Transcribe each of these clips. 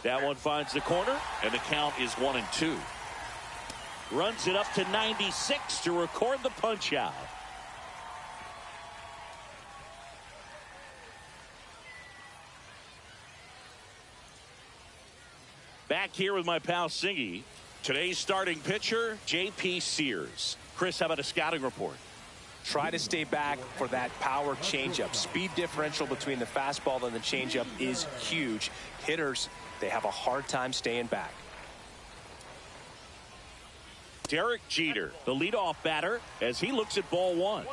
That one finds the corner, and the count is 1-2. Runs it up to 96 to record the punch out. Back here with my pal Singy. Today's starting pitcher, J.P. Sears. Chris, how about a scouting report? Try to stay back for that power changeup. Speed differential between the fastball and the changeup is huge. Hitters, they have a hard time staying back. Derek Jeter, the leadoff batter, as he looks at ball one.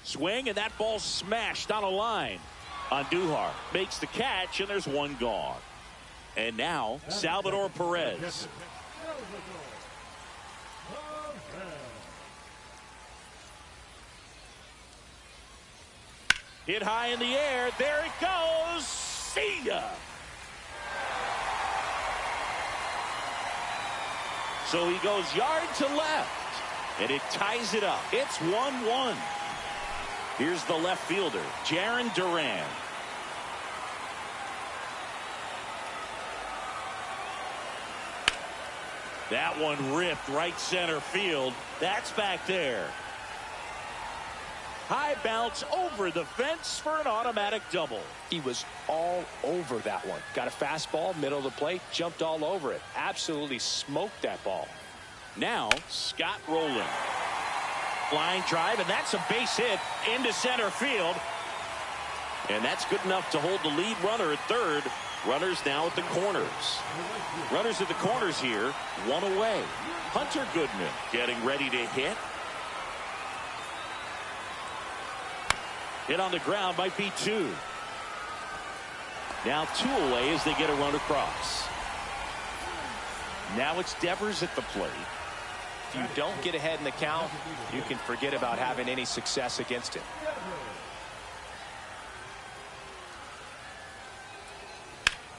Swing, and that ball smashed on a line. Andujar makes the catch, and there's one gone. And now, Salvador Perez. Hit high in the air. There it goes. See ya. So he goes yard to left, and it ties it up. It's 1-1. Here's the left fielder, Jarren Duran. That one ripped right center field. That's back there. High bounce over the fence for an automatic double. He was all over that one. Got a fastball, middle of the plate, jumped all over it. Absolutely smoked that ball. Now, Scott Rowland. Flying drive, and that's a base hit into center field. And that's good enough to hold the lead runner at third. Runners now at the corners. Runners at the corners here, one away. Hunter Goodman getting ready to hit. Hit on the ground, might be two. Now two away as they get a run across. Now it's Devers at the plate. If you don't get ahead in the count, you can forget about having any success against him.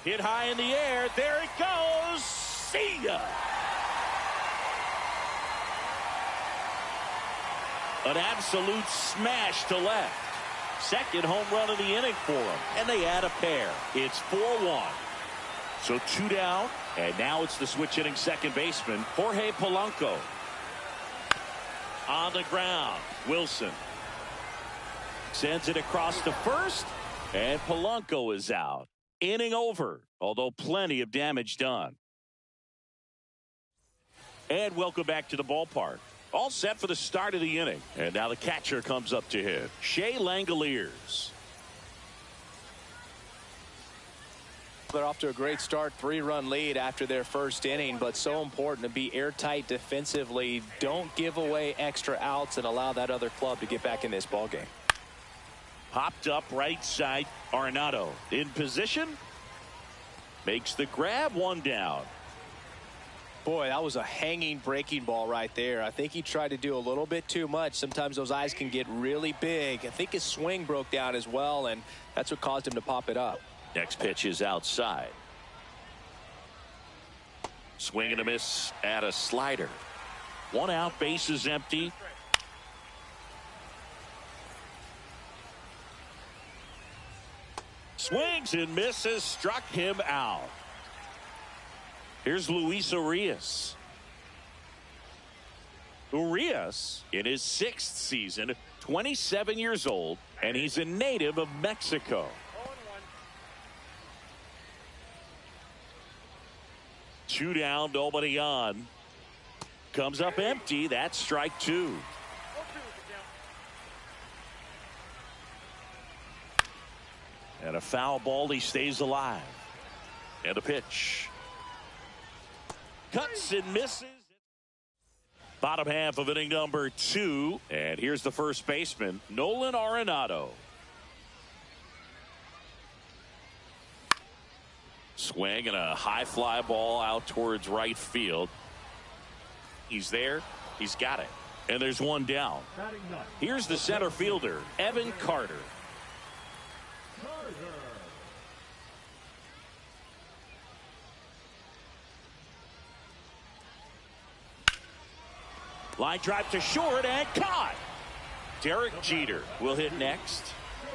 Hit high in the air. There it goes. See ya. An absolute smash to left. Second home run of the inning for him. And they add a pair. It's 4-1. So two down. And now it's the switch hitting second baseman, Jorge Polanco. On the ground, Wilson sends it across to first, and Polanco is out. Inning over, although plenty of damage done. And welcome back to the ballpark. All set for the start of the inning. And now the catcher comes up to hit, Shea Langoliers. They're off to a great start, 3-run lead after their first inning, but so important to be airtight defensively. Don't give away extra outs and allow that other club to get back in this ball game. Popped up right side, Arenado in position, makes the grab, one down. Boy, that was a hanging breaking ball right there. I think he tried to do a little bit too much. Sometimes those eyes can get really big. I think his swing broke down as well, and that's what caused him to pop it up. Next pitch is outside. Swing and a miss at a slider. One out, base is empty. Swings and misses, struck him out. Here's Luis Urias. Urias in his 6th season, 27 years old, and he's a native of Mexico. 2 down, nobody on. Comes up empty. That's strike 2. And a foul ball. He stays alive. And a pitch. Cuts and misses. Bottom half of inning number 2. And here's the first baseman, Nolan Arenado. Swing and a high fly ball out towards right field. He's there. He's got it. And there's one down. Here's the center fielder, Evan Carter. Line drive to short and caught. Derek Jeter will hit next.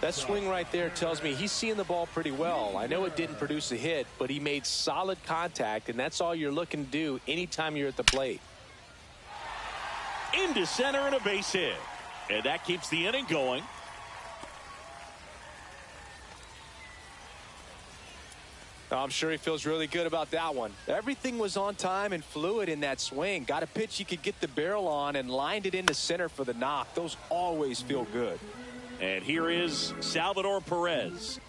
That swing right there tells me he's seeing the ball pretty well. I know it didn't produce a hit, but he made solid contact, and that's all you're looking to do anytime you're at the plate. Into center and a base hit. And that keeps the inning going. I'm sure he feels really good about that one. Everything was on time and fluid in that swing. Got a pitch he could get the barrel on and lined it into center for the knock. Those always feel good. And here is Salvador Perez.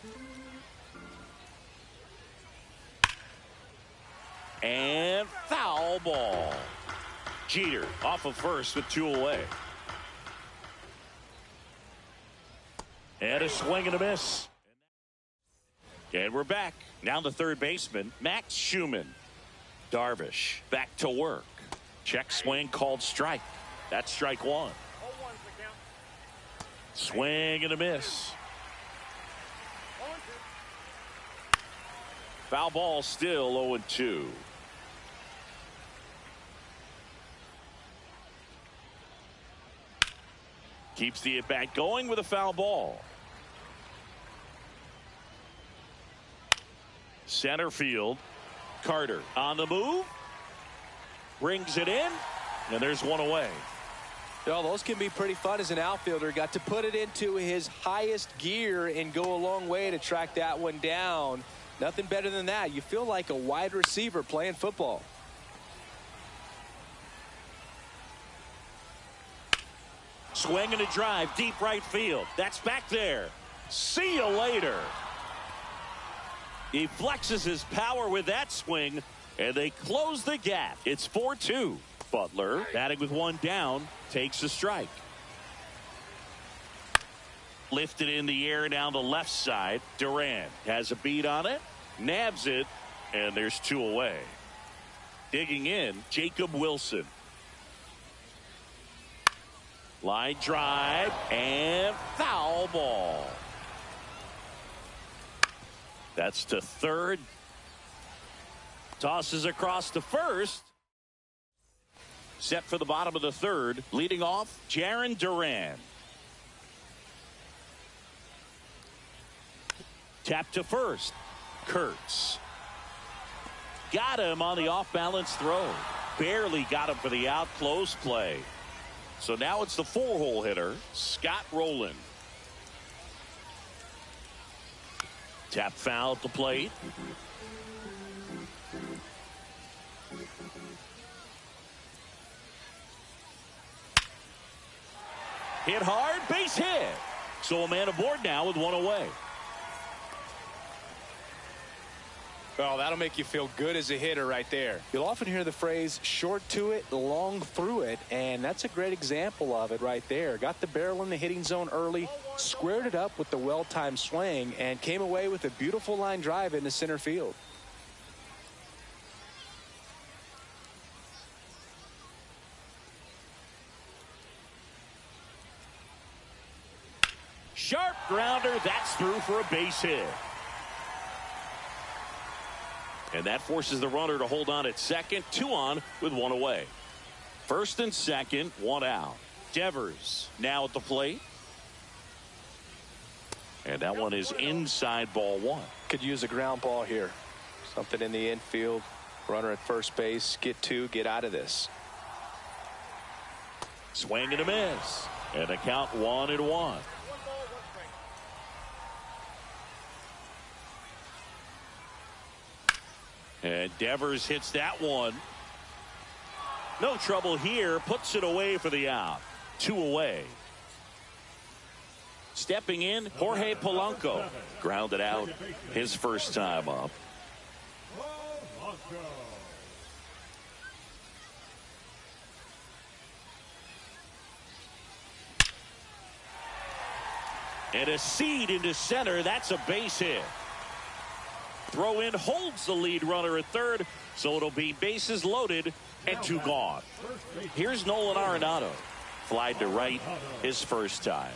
And foul ball. Jeter off of first with 2 away. And a swing and a miss. And we're back. Now the third baseman, Max Schumann. Darvish back to work. Check swing called strike. That's strike one. Swing and a miss. Foul ball, still 0-2. Keeps the at-bat going with a foul ball. Center field. Carter on the move. Brings it in. And there's one away. Well, those can be pretty fun as an outfielder. Got to put it into his highest gear and go a long way to track that one down. Nothing better than that. You feel like a wide receiver playing football. Swing and a drive, deep right field. That's back there. See you later. He flexes his power with that swing, and they close the gap. It's 4-2. Butler, batting with one down, takes a strike. Lifted in the air down the left side. Duran has a beat on it, nabs it, and there's 2 away. Digging in, Jacob Wilson. Line drive and foul ball. That's to third. Tosses across to first. Set for the bottom of the third. Leading off, Jarren Duran. Tap to first. Kurtz. Got him on the off-balance throw. Barely got him for the out. Close play. So now it's the 4-hole hitter, Scott Rowland. Tap foul at the plate. Hit hard, base hit. So a man aboard now with 1 away. Well, that'll make you feel good as a hitter right there. You'll often hear the phrase short to it, long through it, and that's a great example of it right there. Got the barrel in the hitting zone early, squared it up with the well-timed swing, and came away with a beautiful line drive into center field. Sharp grounder, that's through for a base hit. And that forces the runner to hold on at second. 2 on with 1 away. First and second, 1 out. Devers now at the plate. And that one is inside ball 1. Could use a ground ball here. Something in the infield. Runner at first base. Get 2, get out of this. Swing and a miss. And the count 1-1. And Devers hits that one. No trouble here. Puts it away for the out. 2 away. Stepping in, Jorge Polanco. Grounded out his first time up. And a seed into center. That's a base hit. Throw in holds the lead runner at third, so it'll be bases loaded and 2 gone. Here's Nolan Arenado. Flied to right his first time.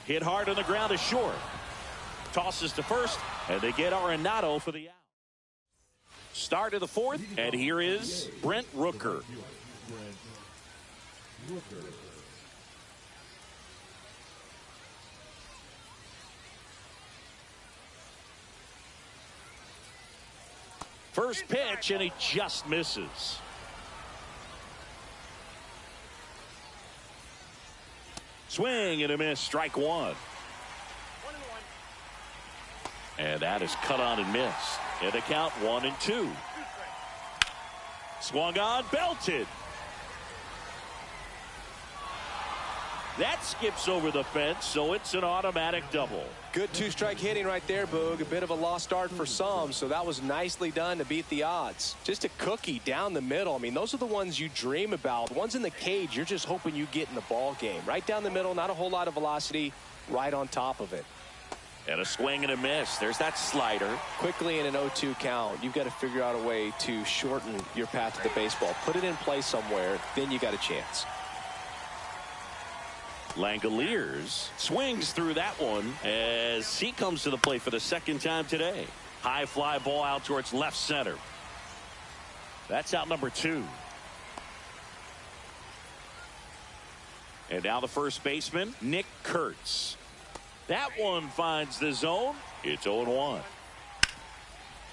Hit hard on the ground to short. Tosses to first, and they get Arenado for the out. Start of the fourth, and here is Brent Rooker. First pitch, and he just misses. Swing and a miss, strike one. And that is cut on and missed. And the count 1-2. Swung on, belted. That skips over the fence, so it's an automatic double. Good two-strike hitting right there, Boog. A bit of a lost start for some, so that was nicely done to beat the odds. Just a cookie down the middle. I mean, those are the ones you dream about. The ones in the cage, you're just hoping you get in the ball game. Right down the middle, not a whole lot of velocity, right on top of it. And a swing and a miss. There's that slider. Quickly in an 0-2 count, you've got to figure out a way to shorten your path to the baseball. Put it in play somewhere, then you got a chance. Langoliers swings through that one as he comes to the plate for the second time today. High fly ball out towards left center. That's out number 2. And now the first baseman, Nick Kurtz. That one finds the zone. It's 0-1.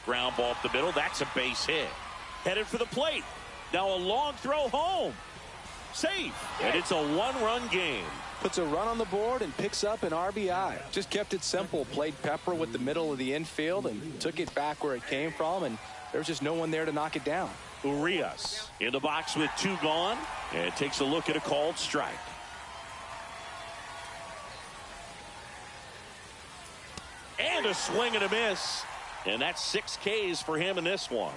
Ground ball up the middle. That's a base hit. Headed for the plate. Now a long throw home. Safe. And it's a 1-run game. Puts a run on the board and picks up an RBI. Just kept it simple. Played Pepper with the middle of the infield and took it back where it came from, and there's just no one there to knock it down. Urias in the box with 2 gone and takes a look at a called strike. And a swing and a miss. And that's 6 Ks for him in this one.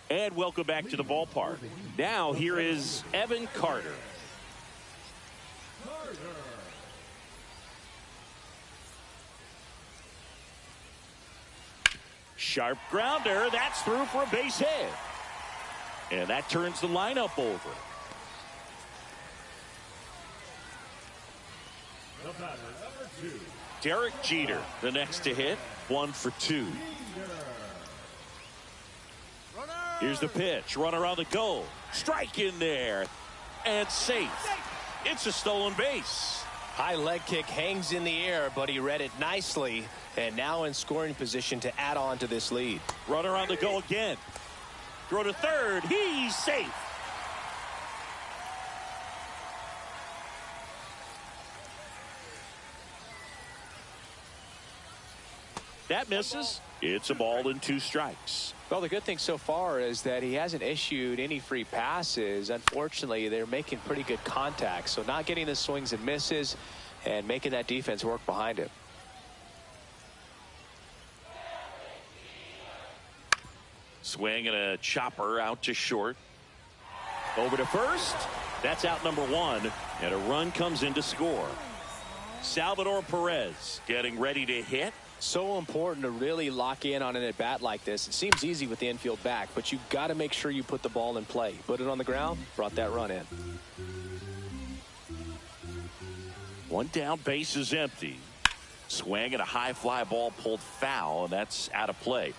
And welcome back to the ballpark. Now here is Evan Carter. Sharp grounder. That's through for a base hit. And that turns the lineup over. Derek Jeter, the next to hit. 1 for 2. Here's the pitch. Runner on the go. Strike in there. And safe. It's a stolen base. High leg kick hangs in the air, but he read it nicely. And now in scoring position to add on to this lead. Runner on the go again. Throw to third. He's safe. That misses. It's a ball and 2 strikes. Well, the good thing so far is that he hasn't issued any free passes. Unfortunately, they're making pretty good contact. So not getting the swings and misses and making that defense work behind him. Swing and a chopper out to short. Over to first. That's out number 1. And a run comes in to score. Salvador Perez getting ready to hit. So important to really lock in on an at-bat like this. It seems easy with the infield back, but you've got to make sure you put the ball in play. Put it on the ground, brought that run in. 1 down, base is empty. Swing and a high fly ball pulled foul, and that's out of play.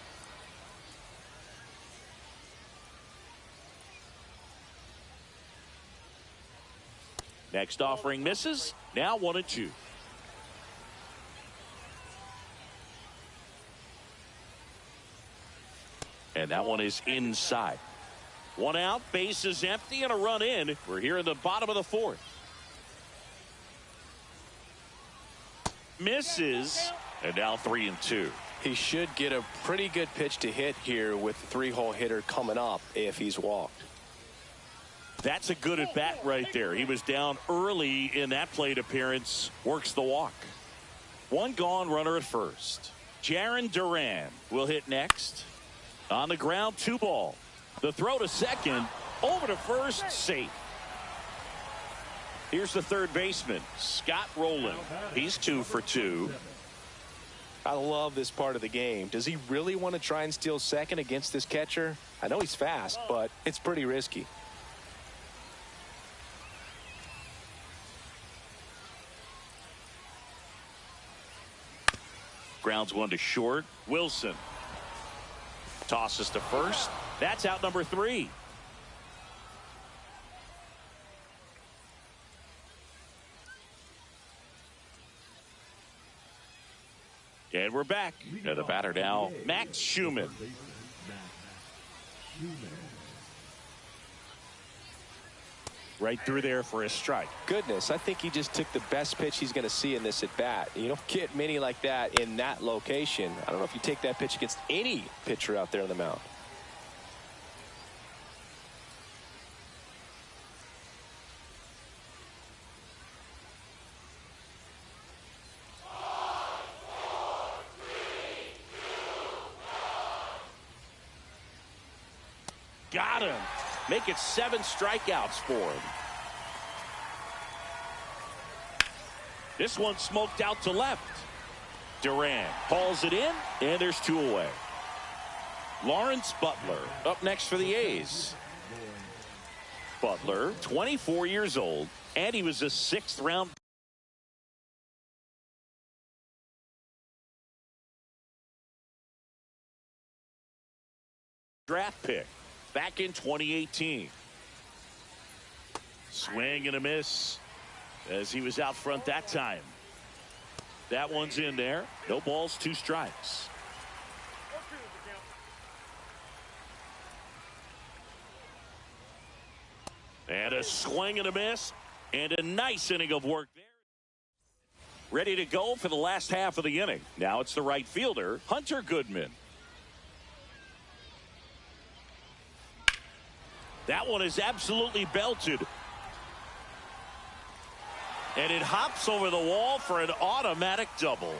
Next offering misses. Now 1-2. And that one is inside. 1 out, base is empty, and a run in. We're here in the bottom of the 4th. Misses, and now 3-2. He should get a pretty good pitch to hit here with the 3-hole hitter coming up if he's walked. That's a good at bat right there. He was down early in that plate appearance. Works the walk. 1 gone, runner at first. Jarren Duran will hit next. On the ground, 2 ball. The throw to second. Over to first, safe. Here's the third baseman, Scott Rowland. He's 2 for 2. I love this part of the game. Does he really want to try and steal second against this catcher? I know he's fast, but it's pretty risky. Grounds one to short. Wilson tosses to first. That's out number 3. And we're back. The batter now, Max Schumann. Right through there for a strike. Goodness, I think he just took the best pitch he's going to see in this at bat. You don't get many like that in that location. I don't know if you take that pitch against any pitcher out there on the mound. Got him. Make it 7 strikeouts for him. This one smoked out to left. Duran hauls it in, and there's 2 away. Lawrence Butler up next for the A's. Butler, 24 years old, and he was a 6th round draft pick back in 2018. Swing and a miss as he was out front that time. That one's in there. No balls, 2 strikes. And a swing and a miss, and a nice inning of work there. Ready to go for the last half of the inning. Now it's the right fielder, Hunter Goodman. That one is absolutely belted. And it hops over the wall for an automatic double.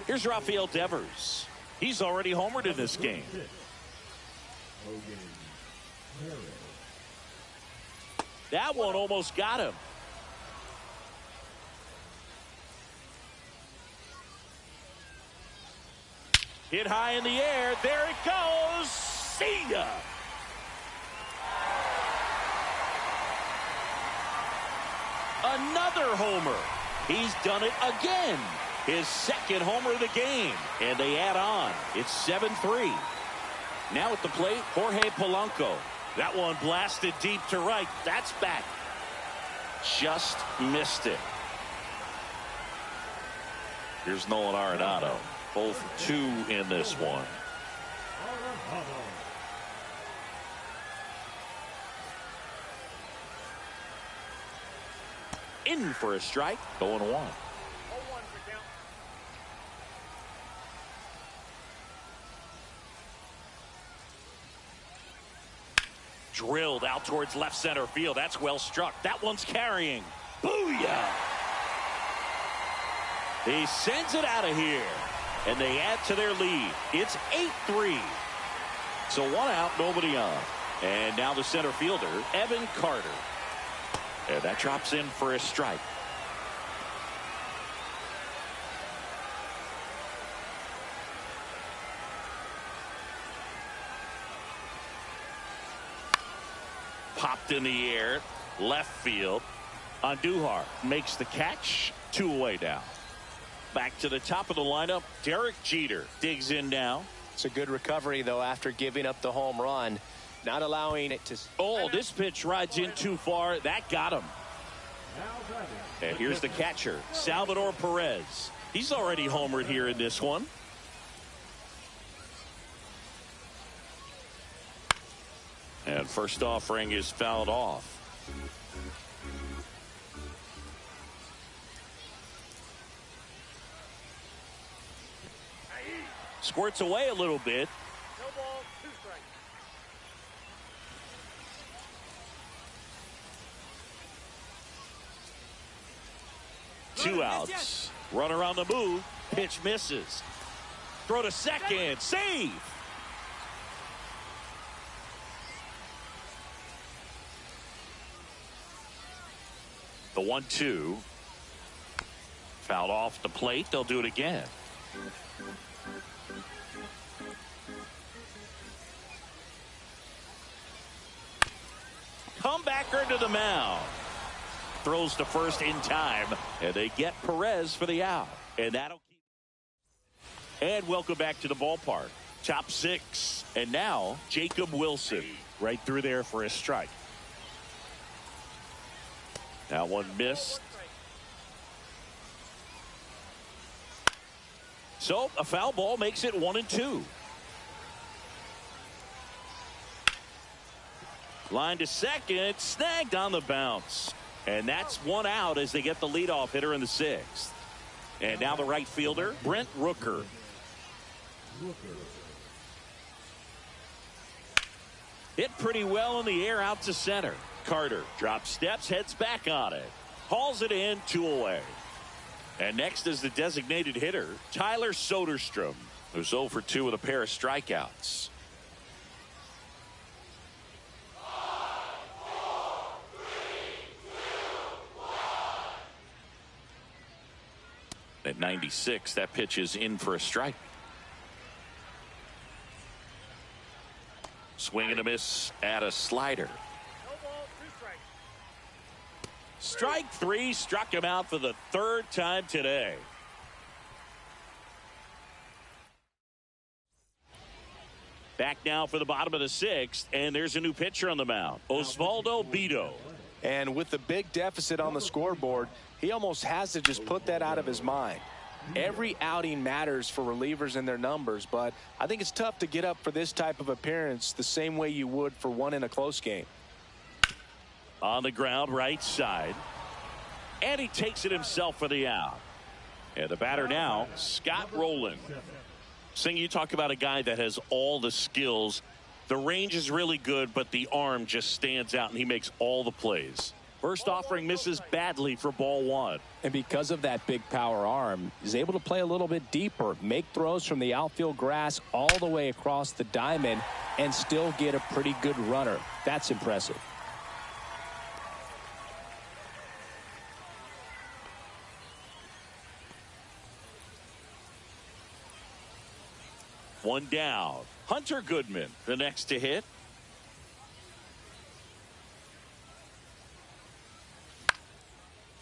Here's Rafael Devers. He's already homered in this game. That one almost got him. Hit high in the air. There it goes. See ya. Another homer. He's done it again. His 2nd homer of the game. And they add on. It's 7-3. Now at the plate, Jorge Polanco. That one blasted deep to right. That's back. Just missed it. Here's Nolan Arenado. Both 2 in this one. In for a strike. 0-1. Drilled out towards left center field. That's well struck. That one's carrying. Booyah! He sends it out of here, and they add to their lead. It's 8-3. So 1 out, nobody on. And now the center fielder, Evan Carter. And that drops in for a strike. Popped in the air, left field. Andujar makes the catch. 2 away now. Back to the top of the lineup, Derek Jeter digs in now. It's a good recovery, though, after giving up the home run. Not allowing it to... Oh, this pitch rides in too far. That got him. And here's the catcher, Salvador Perez. He's already homered here in this one. And first offering is fouled off. Squirts away a little bit. No ball, 2 strikes. 2 outs. Runner on the move. Pitch misses. Throw to second. Save. The 1-2. Fouled off the plate. They'll do it again. Comebacker to the mound. Throws to first in time, and they get Perez for the out. And that'll And welcome back to the ballpark. Top 6. And now, Jacob Wilson. Right through there for a strike. Now one missed. So a foul ball makes it 1-2. Line to second, snagged on the bounce. And that's one out as they get the leadoff hitter in the 6th. And now the right fielder, Brent Rooker. Hit pretty well in the air out to center. Carter drops steps, heads back on it. Hauls it in, 2 away. And next is the designated hitter, Tyler Soderstrom, who's 0 for 2 with a pair of strikeouts. At 96, that pitch is in for a strike. Swing and a miss at a slider. Strike 3, struck him out for the 3rd time today. Back now for the bottom of the 6th, and there's a new pitcher on the mound, Osvaldo Bido. And with the big deficit on the scoreboard, he almost has to just put that out of his mind. Every outing matters for relievers and their numbers, but I think it's tough to get up for this type of appearance the same way you would for one in a close game. On the ground, right side. And he takes it himself for the out. And the batter now, Scott Rowland. Sing, you talk about a guy that has all the skills. The range is really good, but the arm just stands out, and he makes all the plays. First offering misses badly for ball 1. And because of that big power arm, he's able to play a little bit deeper, make throws from the outfield grass all the way across the diamond, and still get a pretty good runner. That's impressive. One down. Hunter Goodman, the next to hit.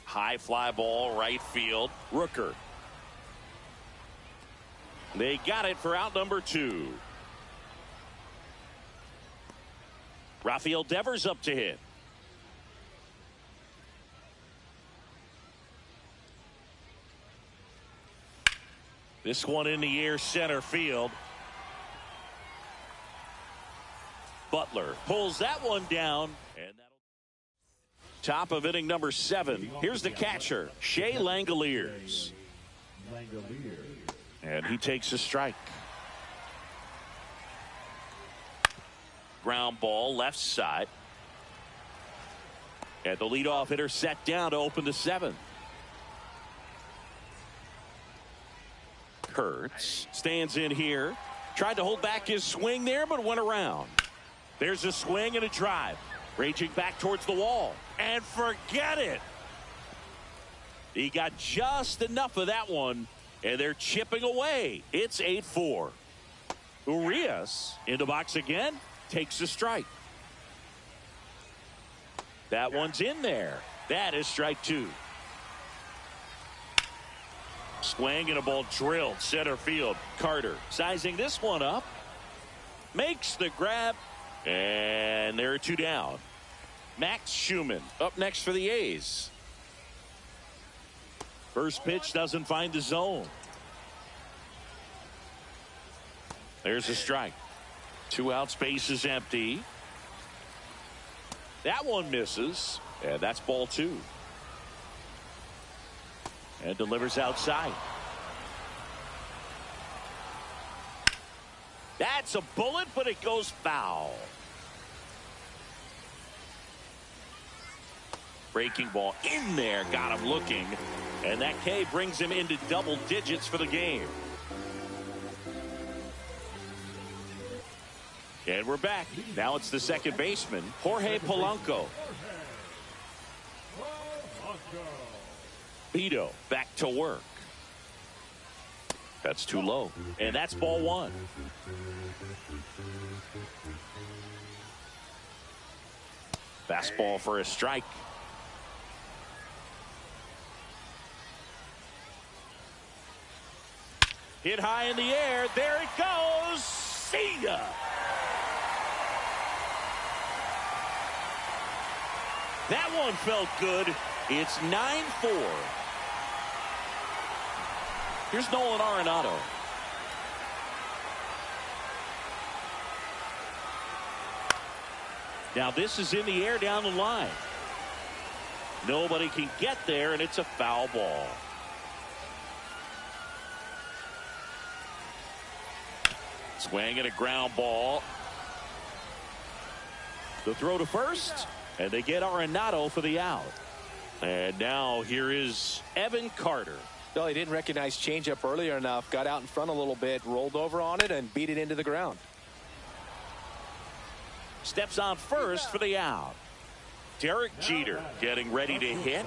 High fly ball, right field. Rooker. They got it for out number 2. Rafael Devers up to hit. This one in the air, center field. Butler pulls that one down. And top of inning number 7. Here's the catcher, Shea Langoliers. And he takes a strike. Ground ball, left side. And the leadoff hitter set down to open the 7th. Kurtz stands in here. Tried to hold back his swing there, but went around. There's a swing and a drive. Raging back towards the wall. And forget it. He got just enough of that one. And they're chipping away. It's 8-4. Urias in the box again. Takes a strike. That one's in there. That is strike 2. Swing and a ball drilled center field. Carter sizing this one up. Makes the grab. And there are 2 down. Max Schumann up next for the A's. First pitch doesn't find the zone. There's a strike. 2 outs, base is empty. That one misses. And that's ball 2. And delivers outside. That's a bullet, but it goes foul. Breaking ball in there, got him looking. And that K brings him into double digits for the game. And we're back. Now it's the second baseman, Jorge Polanco. Bido back to work. That's too low. And that's ball 1. Fastball for a strike. Hit high in the air. There it goes. See ya. That one felt good. It's 9-4. Here's Nolan Arenado. Now this is in the air down the line. Nobody can get there, and it's a foul ball. Swing and a ground ball. The throw to first, and they get Arenado for the out. And now here is Evan Carter. Well, he didn't recognize changeup earlier enough. Got out in front a little bit, rolled over on it, and beat it into the ground. Steps on first for the out. Derek Jeter getting ready to hit.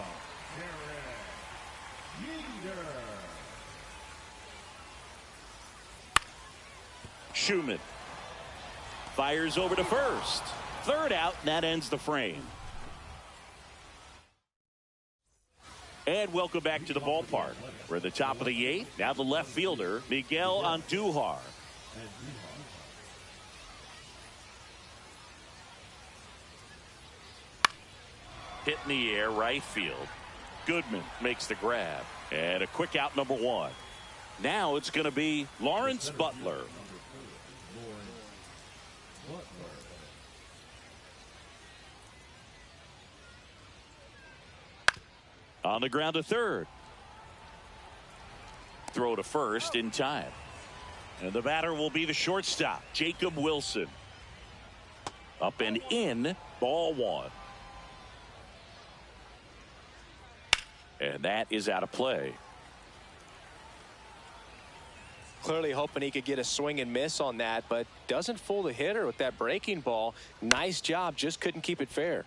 Schumann fires over to first. Third out, and that ends the frame. And welcome back to the ballpark. We're at the top of the eighth. Now the left fielder, Miguel Andujar. Hit in the air, right field. Goodman makes the grab. And a quick out, number one. Now it's going to be Lawrence Butler. On the ground to third. Throw to first in time. And the batter will be the shortstop, Jacob Wilson. Up and in, ball one. And that is out of play. Clearly hoping he could get a swing and miss on that, but doesn't fool the hitter with that breaking ball. Nice job, just couldn't keep it fair.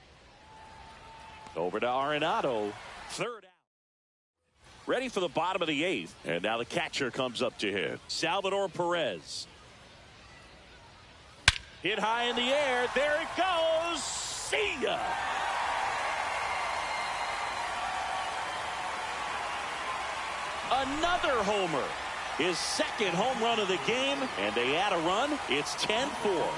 Over to Arenado. Third out. Ready for the bottom of the eighth. And now the catcher comes up to hit. Salvador Perez. Hit high in the air. There it goes. See ya. Another homer. His second home run of the game. And they add a run. It's 10-4.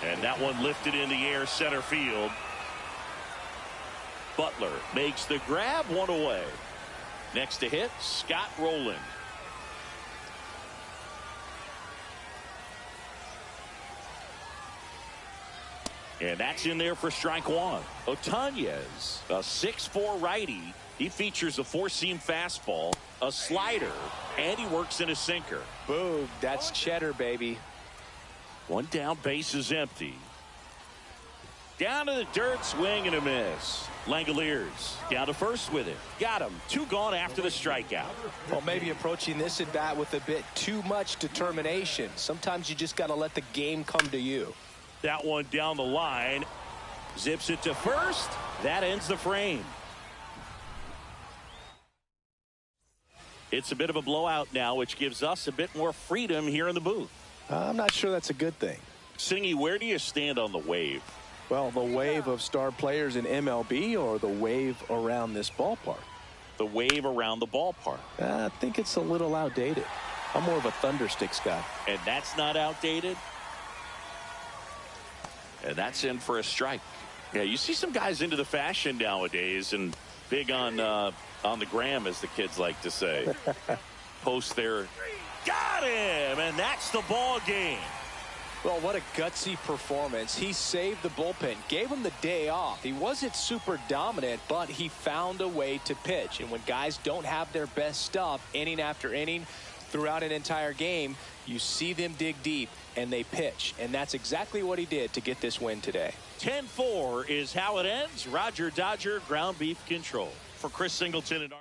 And that one lifted in the air center field. Butler makes the grab, one away. Next to hit, Scott Rowland. And that's in there for strike one. Otanez, a 6'4" righty. He features a four-seam fastball, a slider, and he works in a sinker. Boom, that's cheddar, baby. One down, base is empty. Down to the dirt, swing and a miss. Langoliers down to first with it. Got him. Two gone after the strikeout. Well, maybe approaching this at bat with a bit too much determination. Sometimes you just got to let the game come to you. That one down the line. Zips it to first. That ends the frame. It's a bit of a blowout now, which gives us a bit more freedom here in the booth. I'm not sure that's a good thing. Singy, where do you stand on the wave? Well, the wave of star players in MLB or the wave around this ballpark? The wave around the ballpark. I think it's a little outdated. I'm more of a Thundersticks guy. And that's not outdated? And that's in for a strike. Yeah, you see some guys into the fashion nowadays and big on the gram, as the kids like to say. Post their, got him, and that's the ball game. Well, what a gutsy performance. He saved the bullpen, gave him the day off. He wasn't super dominant, but he found a way to pitch. And when guys don't have their best stuff inning after inning throughout an entire game, you see them dig deep and they pitch. And that's exactly what he did to get this win today. 10-4 is how it ends. Roger Dodger, ground beef control. For Chris Singleton and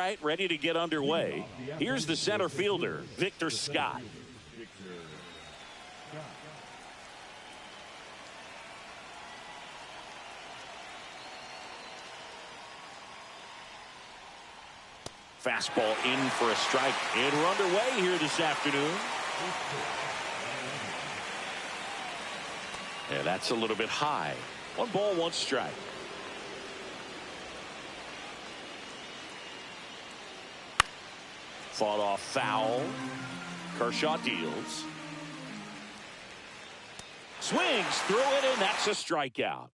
right, ready to get underway. Here's the center fielder, Victor Scott. Fastball in for a strike. And we're underway here this afternoon. Yeah, that's a little bit high. 1 ball, 1 strike. Fought off foul. Kershaw deals. Swings through it, and that's a strikeout.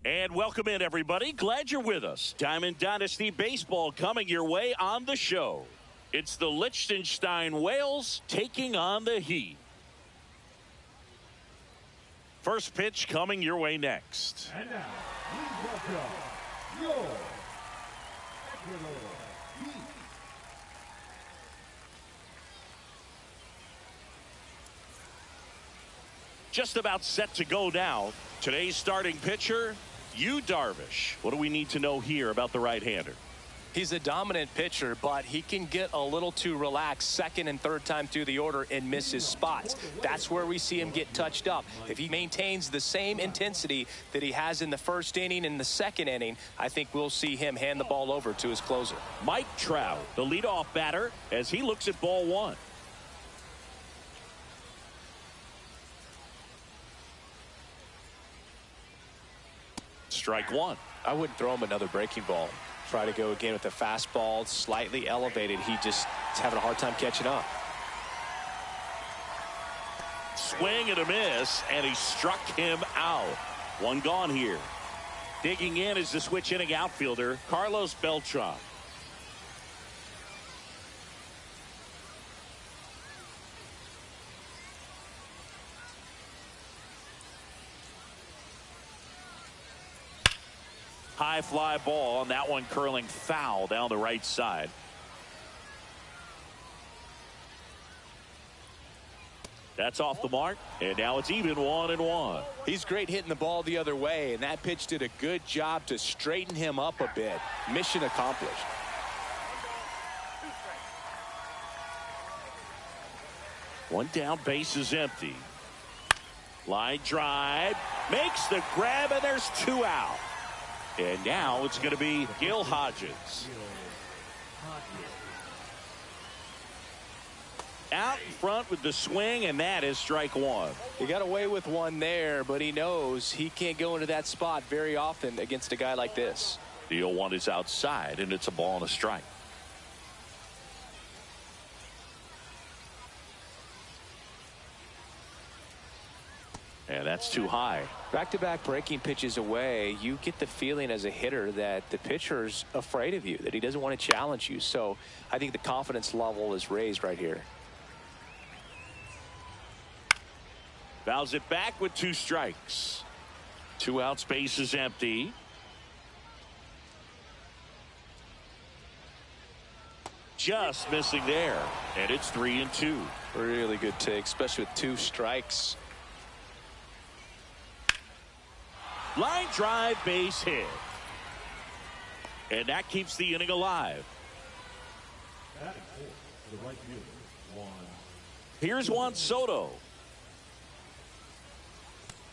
And welcome in, everybody. Glad you're with us. Diamond Dynasty Baseball coming your way on the show. It's the Liechtenstein Whales taking on the Heat. First pitch coming your way next. And now, please welcome your Heat. Just about set to go now. Today's starting pitcher, Yu Darvish. What do we need to know here about the right-hander? He's a dominant pitcher, but he can get a little too relaxed second and third time through the order and miss his spots. That's where we see him get touched up. If he maintains the same intensity that he has in the first inning and the second inning, I think we'll see him hand the ball over to his closer. Mike Trout, the leadoff batter, as he looks at ball one. Strike one. I wouldn't throw him another breaking ball. Try to go again with the fastball, slightly elevated. He just is having a hard time catching up. Swing and a miss, and he struck him out. One gone here. Digging in is the switch inning outfielder, Carlos Beltran. High fly ball, and that one curling foul down the right side. That's off the mark, and now it's even 1-1. He's great hitting the ball the other way, and that pitch did a good job to straighten him up a bit. Mission accomplished. One down, base is empty. Line drive, makes the grab, and there's two out. And now it's going to be Gil Hodges. Out in front with the swing, and that is strike one. He got away with one there, but he knows he can't go into that spot very often against a guy like this. The 0-1 is outside, and it's a ball and a strike. And that's too high. Back-to-back breaking pitches away, you get the feeling as a hitter that the pitcher's afraid of you, that he doesn't want to challenge you. So I think the confidence level is raised right here. Fouls it back with two strikes. 2 outs, base is empty. Just missing there, and it's 3-2. Really good take, especially with 2 strikes. Line drive, base hit. And that keeps the inning alive. Here's Juan Soto.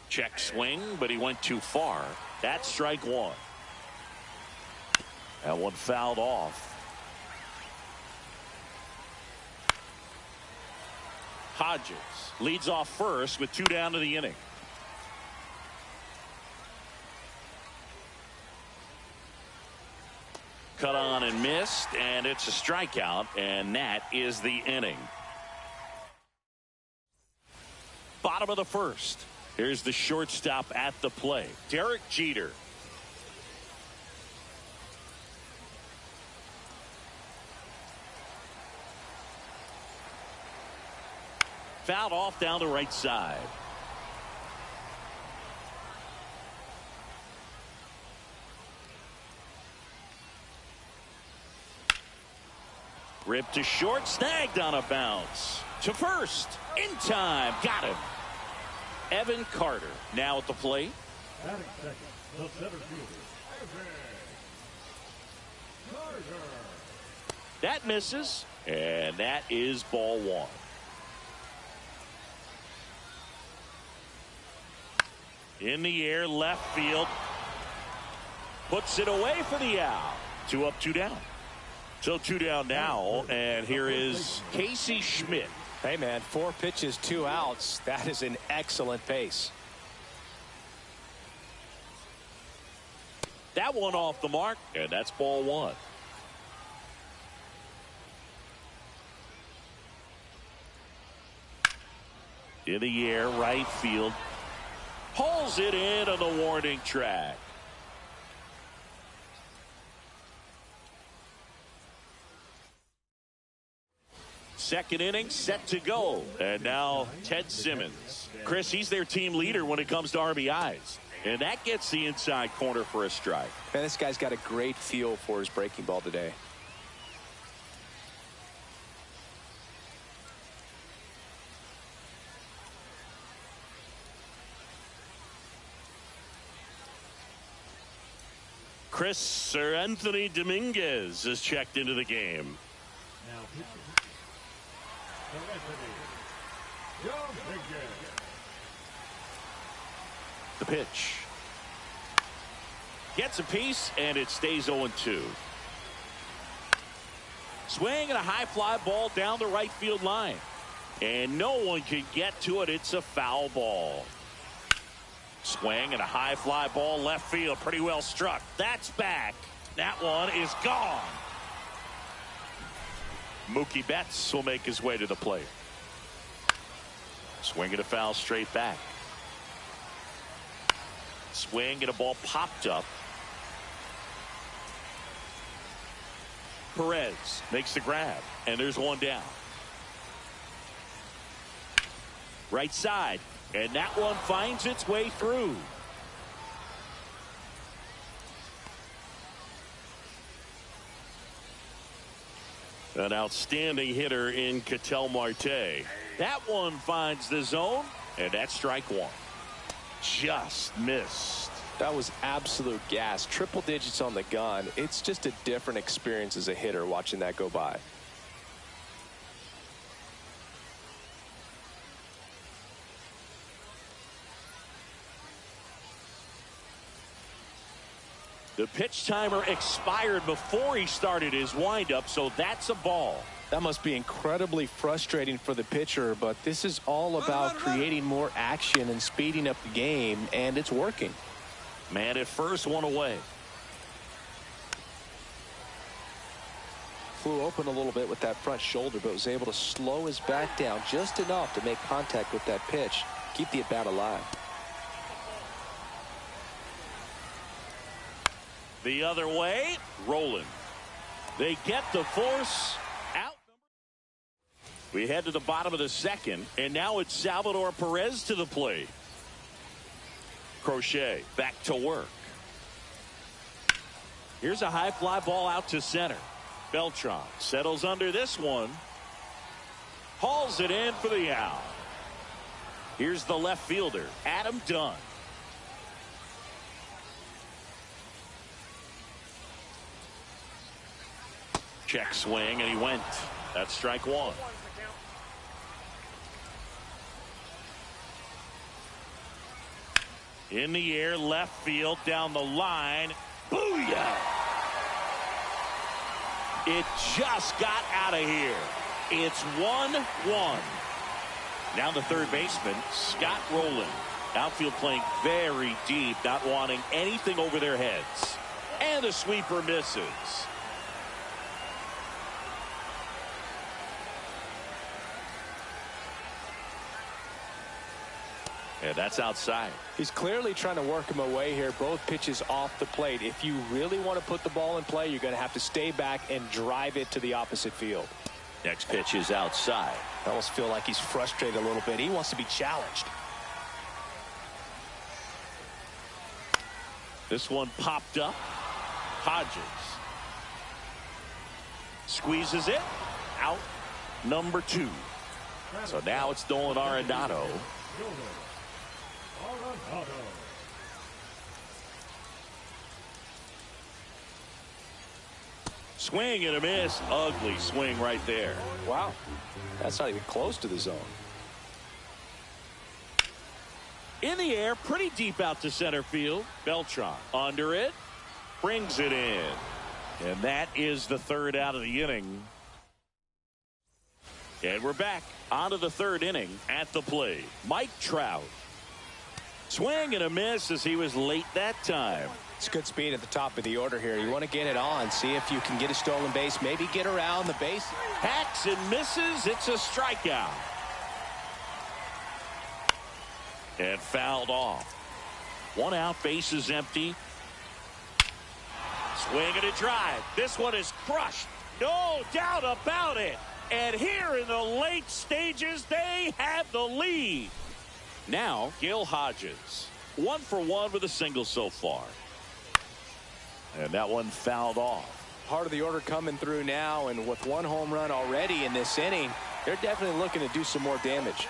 Check swing, but he went too far. That's strike one. That one fouled off. Hodges leads off first with 2 down to the inning. Cut on and missed, and it's a strikeout, and that is the inning. Bottom of the first. Here's the shortstop at the plate, Derek Jeter. Fouled off down the right side. Ripped to short, snagged on a bounce. To first, in time, got him. Evan Carter now at the plate. Batting second, the center fielder, Evan Carter. That misses, and that is ball one. In the air, left field. Puts it away for the out. 2 up, 2 down. So 2 down now, and here is Casey Schmidt. Hey, man, 4 pitches, 2 outs. That is an excellent pace. That one off the mark, and that's ball one. In the air, right field. Pulls it in on the warning track. second inning set to go. And now Ted Simmons. Chris, he's their team leader when it comes to RBIs. And that gets the inside corner for a strike. Man, this guy's got a great feel for his breaking ball today. Chris Sir Anthony Dominguez is checked into the game. Now pitching. Sir Anthony Dominguez. The pitch. Gets a piece, and it stays 0-2. Swing and a high fly ball down the right field line. And no one can get to it. It's a foul ball. Swing and a high fly ball left field. Pretty well struck. That's back. That one is gone. Mookie Betts will make his way to the plate. Swing and a foul straight back. Swing and a ball popped up. Perez makes the grab, and there's one down. Right side, and that one finds its way through. An outstanding hitter in Ketel Marte. That one finds the zone, and that's strike one. Just missed. That was absolute gas. Triple digits on the gun. It's just a different experience as a hitter watching that go by. The pitch timer expired before he started his windup, so that's a ball. That must be incredibly frustrating for the pitcher, but this is all about creating more action and speeding up the game, and it's working. Man at first, one away. Flew open a little bit with that front shoulder, but was able to slow his back down just enough to make contact with that pitch. Keep the at-bat alive. The other way, rolling. They get the force out. We head to the bottom of the second, and now it's Salvador Perez to the plate. Crochet back to work. Here's a high fly ball out to center. Beltran settles under this one. Hauls it in for the out. Here's the left fielder, Adam Dunn. Check swing, and he went. That's strike one. In the air, left field, down the line. Booyah! It just got out of here. It's 1-1. Now the third baseman, Scott Rowland. Outfield playing very deep, not wanting anything over their heads. And the sweeper misses. And that's outside. He's clearly trying to work him away here. Both pitches off the plate. If you really want to put the ball in play, you're going to have to stay back and drive it to the opposite field. Next pitch is outside. I almost feel like he's frustrated a little bit. He wants to be challenged. This one popped up. Hodges squeezes it out. Number 2. So now it's Nolan Arenado. Swing and a miss. Ugly swing right there. Wow. That's not even close to the zone. In the air, pretty deep out to center field. Beltran under it. Brings it in. And that is the third out of the inning. And we're back onto the third inning at the plate. Mike Trout. Swing and a miss as he was late that time. It's good speed at the top of the order here. You want to get it on, see if you can get a stolen base, maybe get around the base. Hacks and misses. It's a strikeout. And fouled off. One out, base is empty. Swing and a drive. This one is crushed. No doubt about it. And here in the late stages, they have the lead. Now, Gil Hodges, 1 for 1 with a single so far. And that one fouled off. Part of the order coming through now, and with 1 home run already in this inning, they're definitely looking to do some more damage.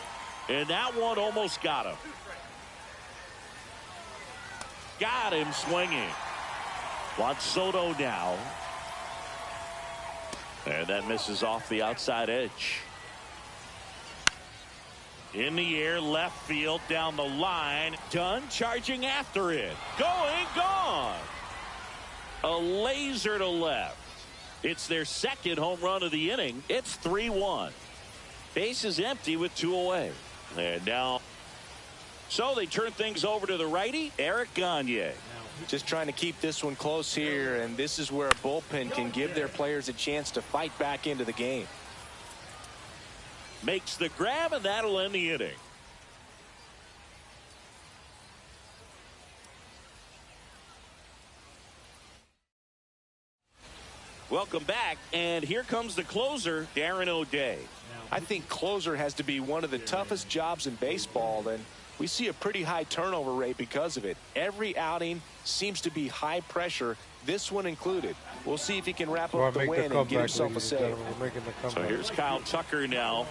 And that one almost got him. Got him swinging. Juan Soto now. And that misses off the outside edge. In the air, left field, down the line. Dunn charging after it. Going, gone. A laser to left. It's their second home run of the inning. It's 3-1. Base is empty with 2 away. And now, so they turn things over to the righty, Eric Gagne. Just trying to keep this one close here, and this is where a bullpen can give their players a chance to fight back into the game. Makes the grab, and that'll end the inning. Welcome back, and here comes the closer, Darren O'Day. I think closer has to be one of the toughest jobs in baseball, and we see a pretty high turnover rate because of it. Every outing seems to be high pressure, this one included. We'll see if he can wrap up the win and get himself a save. So here's Kyle Tucker now.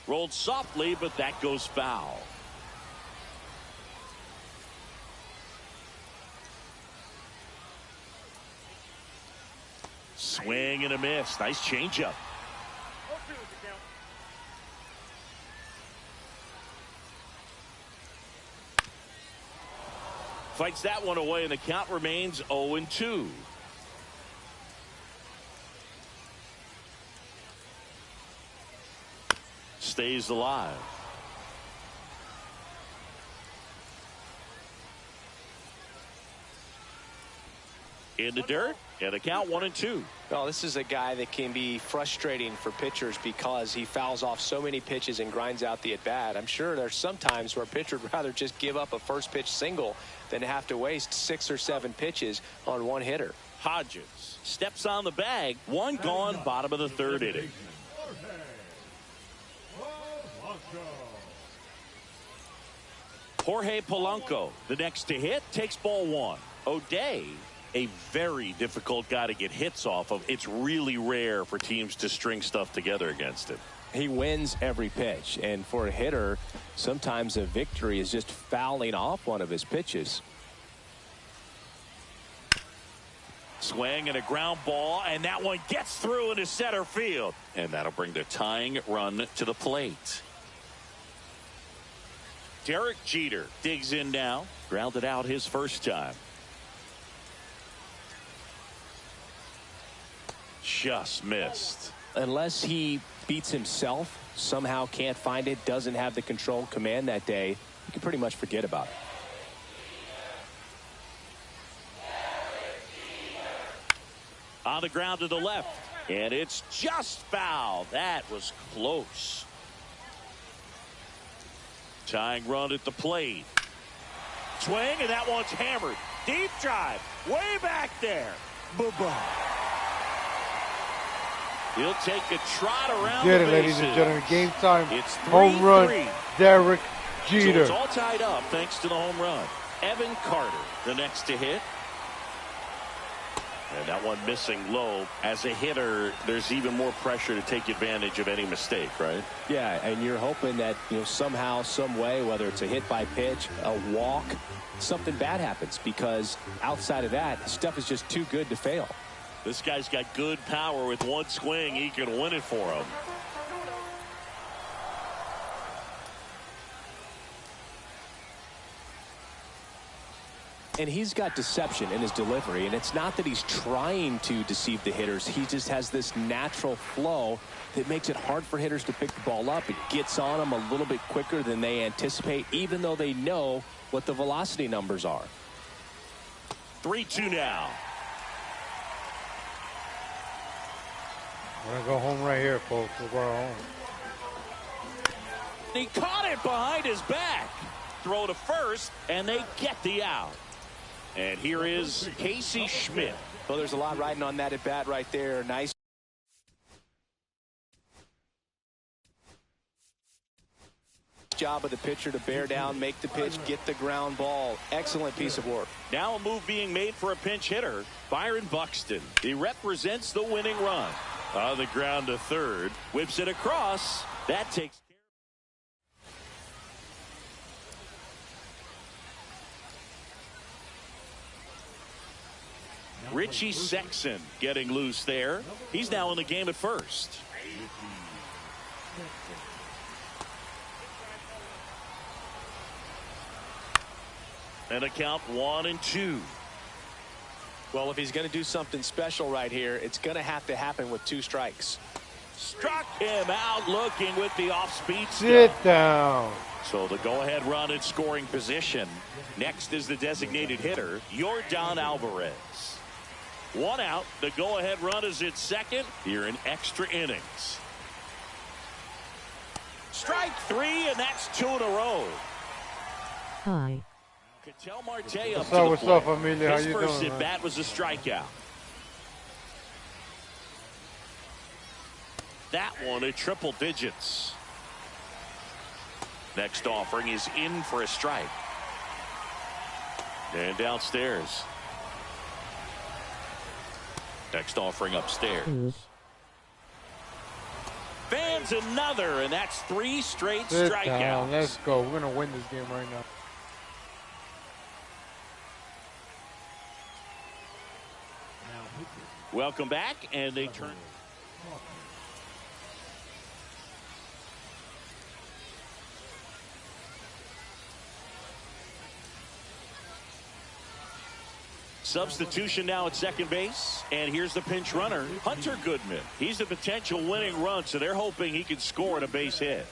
Rolled softly, but that goes foul. Swing and a miss. Nice changeup. Fights that one away, and the count remains 0-2. Stays alive. In the dirt, and the count 1-2. Well, this is a guy that can be frustrating for pitchers because he fouls off so many pitches and grinds out the at-bat. I'm sure there's some times where a pitcher would rather just give up a first pitch single than have to waste 6 or 7 pitches on one hitter. Hodges steps on the bag. One gone, bottom of the 3rd inning. Jorge Polanco, the next to hit, takes ball 1. O'Day, a very difficult guy to get hits off of. It's really rare for teams to string stuff together against him. He wins every pitch, and for a hitter, sometimes a victory is just fouling off one of his pitches. Swing and a ground ball, and that one gets through into center field. And that'll bring the tying run to the plate. Derek Jeter digs in now. Grounded out his first time. Just missed. Unless he beats himself, somehow can't find it, doesn't have the control command that day, you can pretty much forget about it. On the ground to the left, and it's just foul. That was close. Tying run at the plate. Swing, and that one's hammered. Deep drive, way back there. Bye-bye. He'll take a trot around the bases. Ladies and gentlemen, game time. It's 3-3. Home run, Derek Jeter. So it's all tied up thanks to the home run. Evan Carter, the next to hit. And that one missing low. As a hitter, there's even more pressure to take advantage of any mistake, right? Yeah, and you're hoping that, somehow, some way, whether it's a hit by pitch, a walk, something bad happens, because outside of that, stuff is just too good to fail. This guy's got good power. With one swing, he can win it for him. And he's got deception in his delivery, and it's not that he's trying to deceive the hitters. He just has this natural flow that makes it hard for hitters to pick the ball up. It gets on them a little bit quicker than they anticipate, even though they know what the velocity numbers are. 3-2 now. We're going to go home right here, folks. We're going home. He caught it behind his back. Throw to first, and they get the out. And here is Casey Schmidt. Well, there's a lot riding on that at bat right there. Nice job of the pitcher to bear down, make the pitch, get the ground ball. Excellent piece of work. Now a move being made for a pinch hitter, Byron Buxton. He represents the winning run. On the ground to third, whips it across. That takes care. Richie Sexson getting loose there. He's now in the game at first. And a count 1-2. Well, if he's going to do something special right here, it's going to have to happen with 2 strikes. Struck him out looking with the off-speed Sit stuff. down. So the go-ahead run in scoring position. Next is the designated hitter, Yordan Alvarez. 1 out. The go-ahead run is at second here in extra innings. Strike 3, and that's 2 in a row. Hi. Ketel Marte up What's up, to the what's plate. up, Amelia? How His you first doing, at man? bat was a strikeout. That one at triple digits. Next offering is in for a strike. And downstairs. Next offering upstairs. Fans another, and that's 3 straight Sit strikeouts. down. Let's go. We're going to win this game right now. Welcome back, and they turn. Substitution now at second base, and here's the pinch runner, Hunter Goodman. He's the potential winning run, so they're hoping he can score at a base hit.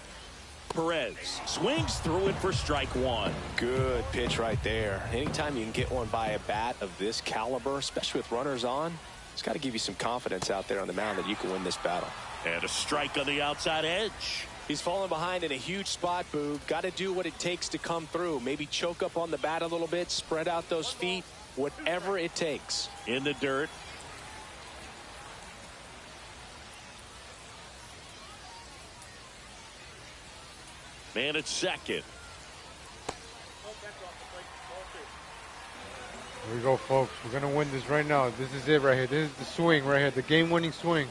Perez swings through it for strike 1. Good pitch right there. Anytime you can get one by a bat of this caliber, especially with runners on, it's got to give you some confidence out there on the mound that you can win this battle. And a strike on the outside edge. He's falling behind in a huge spot, Boog. Got to do what it takes to come through. Maybe choke up on the bat a little bit, spread out those feet, whatever it takes. In the dirt. Man at second. Here we go, folks. We're going to win this right now. This is it right here. This is the swing right here. The game-winning swing.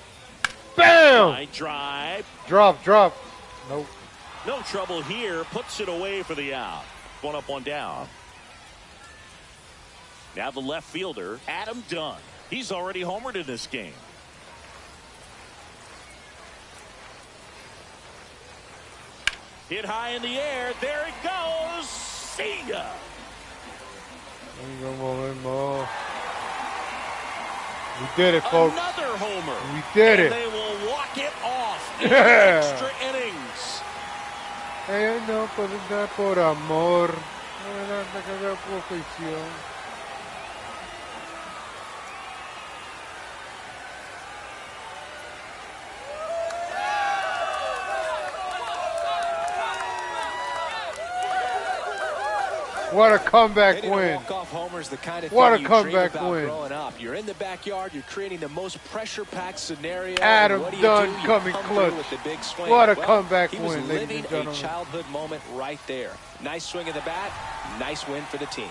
Bam! Line drive. Drop, drop. Nope. No trouble here. Puts it away for the out. 1 up, 1 down. Now the left fielder, Adam Dunn. He's already homered in this game. Hit high in the air. There it goes. See ya. We did it, folks. Another homer. We did and it. They will walk it off in Yeah. extra innings. Ella no puede dar por amor. No dar por afición. What a comeback Hitting a win. walk-off homer is the kind of What thing a you dream comeback about win. growing up. You're in the backyard. You're creating the most pressure-packed scenario. Adam and what do you Dunn do? You coming come through clutch. with the big swing. What a Well, comeback he was win, ladies living and a gentlemen. childhood moment right there. Nice swing of the bat. Nice win for the team.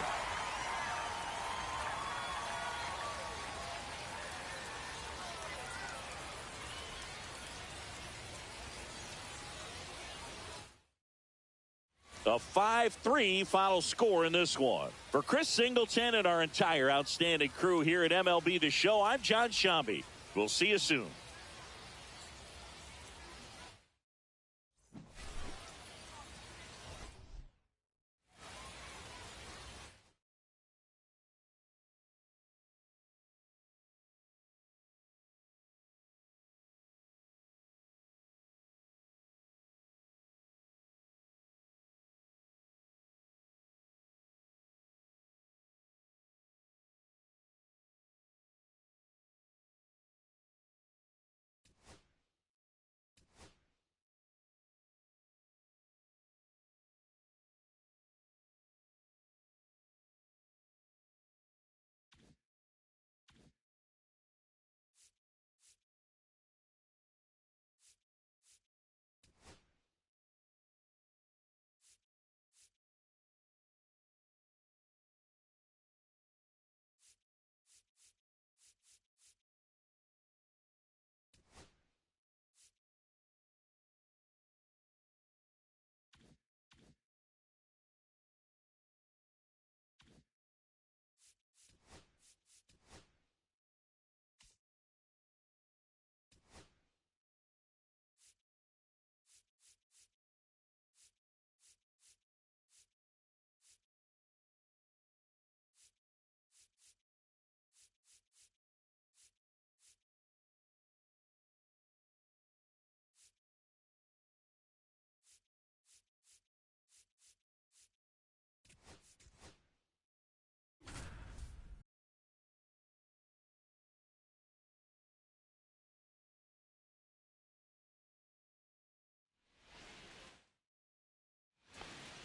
A 5-3 final score in this one. For Chris Singleton and our entire outstanding crew here at MLB The Show, I'm John Shambi. We'll see you soon.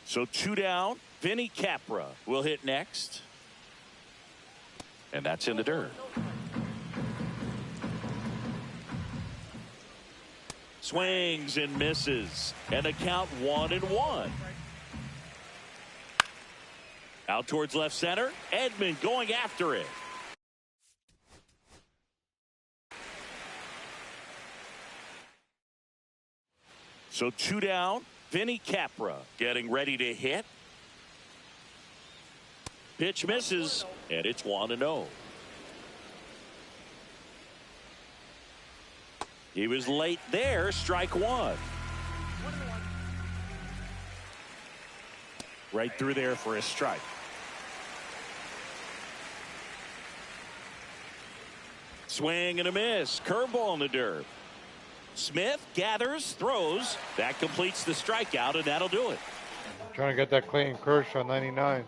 So 2 down. Vinny Capra will hit next. And that's in the dirt. Swings and misses. And the count 1-1. Out towards left center. Edman going after it. So 2 down. Vinny Capra getting ready to hit. Pitch misses, and it's 1-0. He was late there. Strike one. Right through there for a strike. Swing and a miss. Curveball in the dirt. Smith gathers, throws. That completes the strikeout, and that'll do it. Trying to get that Clayton Kershaw 99.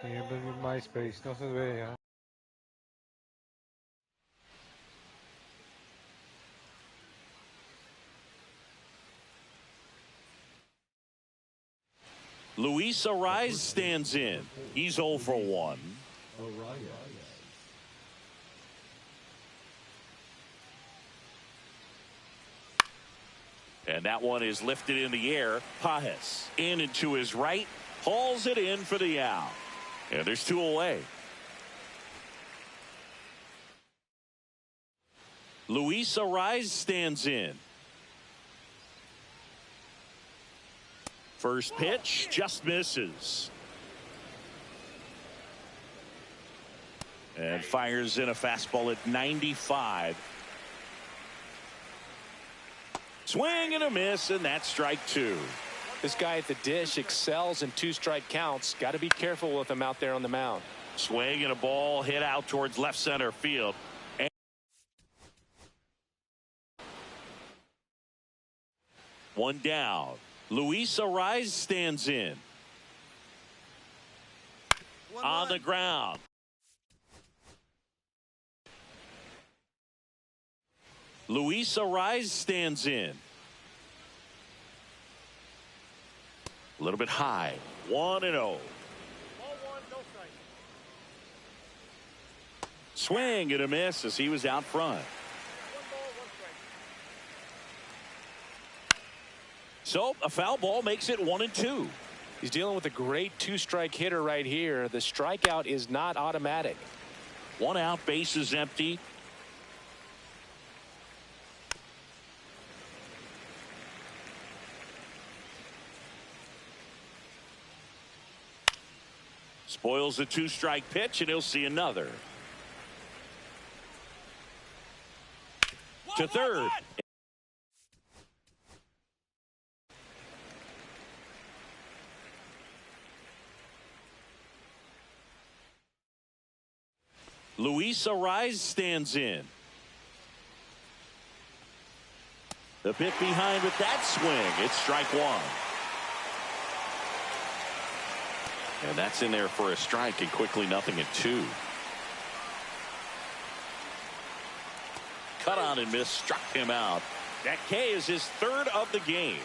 Siempre en MySpace, no se ve, ¿eh? Luis Ariz stands in. He's 0 for 1. And that one is lifted in the air. Pajes in and to his right. Hauls it in for the out. And there's 2 away. Luis Ariz stands in. First pitch just misses. And fires in a fastball at 95. Swing and a miss, and that's strike 2. This guy at the dish excels in 2-strike counts. Got to be careful with him out there on the mound. Swing and a ball hit out towards left center field. And one down. Luis Ariz stands in. On the ground. Luis Ariz stands in. A little bit high. 1-0. Swing and a miss as he was out front. So a foul ball makes it 1-2. He's dealing with a great 2-strike hitter right here. The strikeout is not automatic. 1 out, bases empty. Spoils the 2-strike pitch, and he'll see another. To third. Luis Ariz stands in. The bit behind with that swing. It's strike 1. And that's in there for a strike, and quickly 0-2. Cut on and miss, struck him out. That K is his 3rd of the game.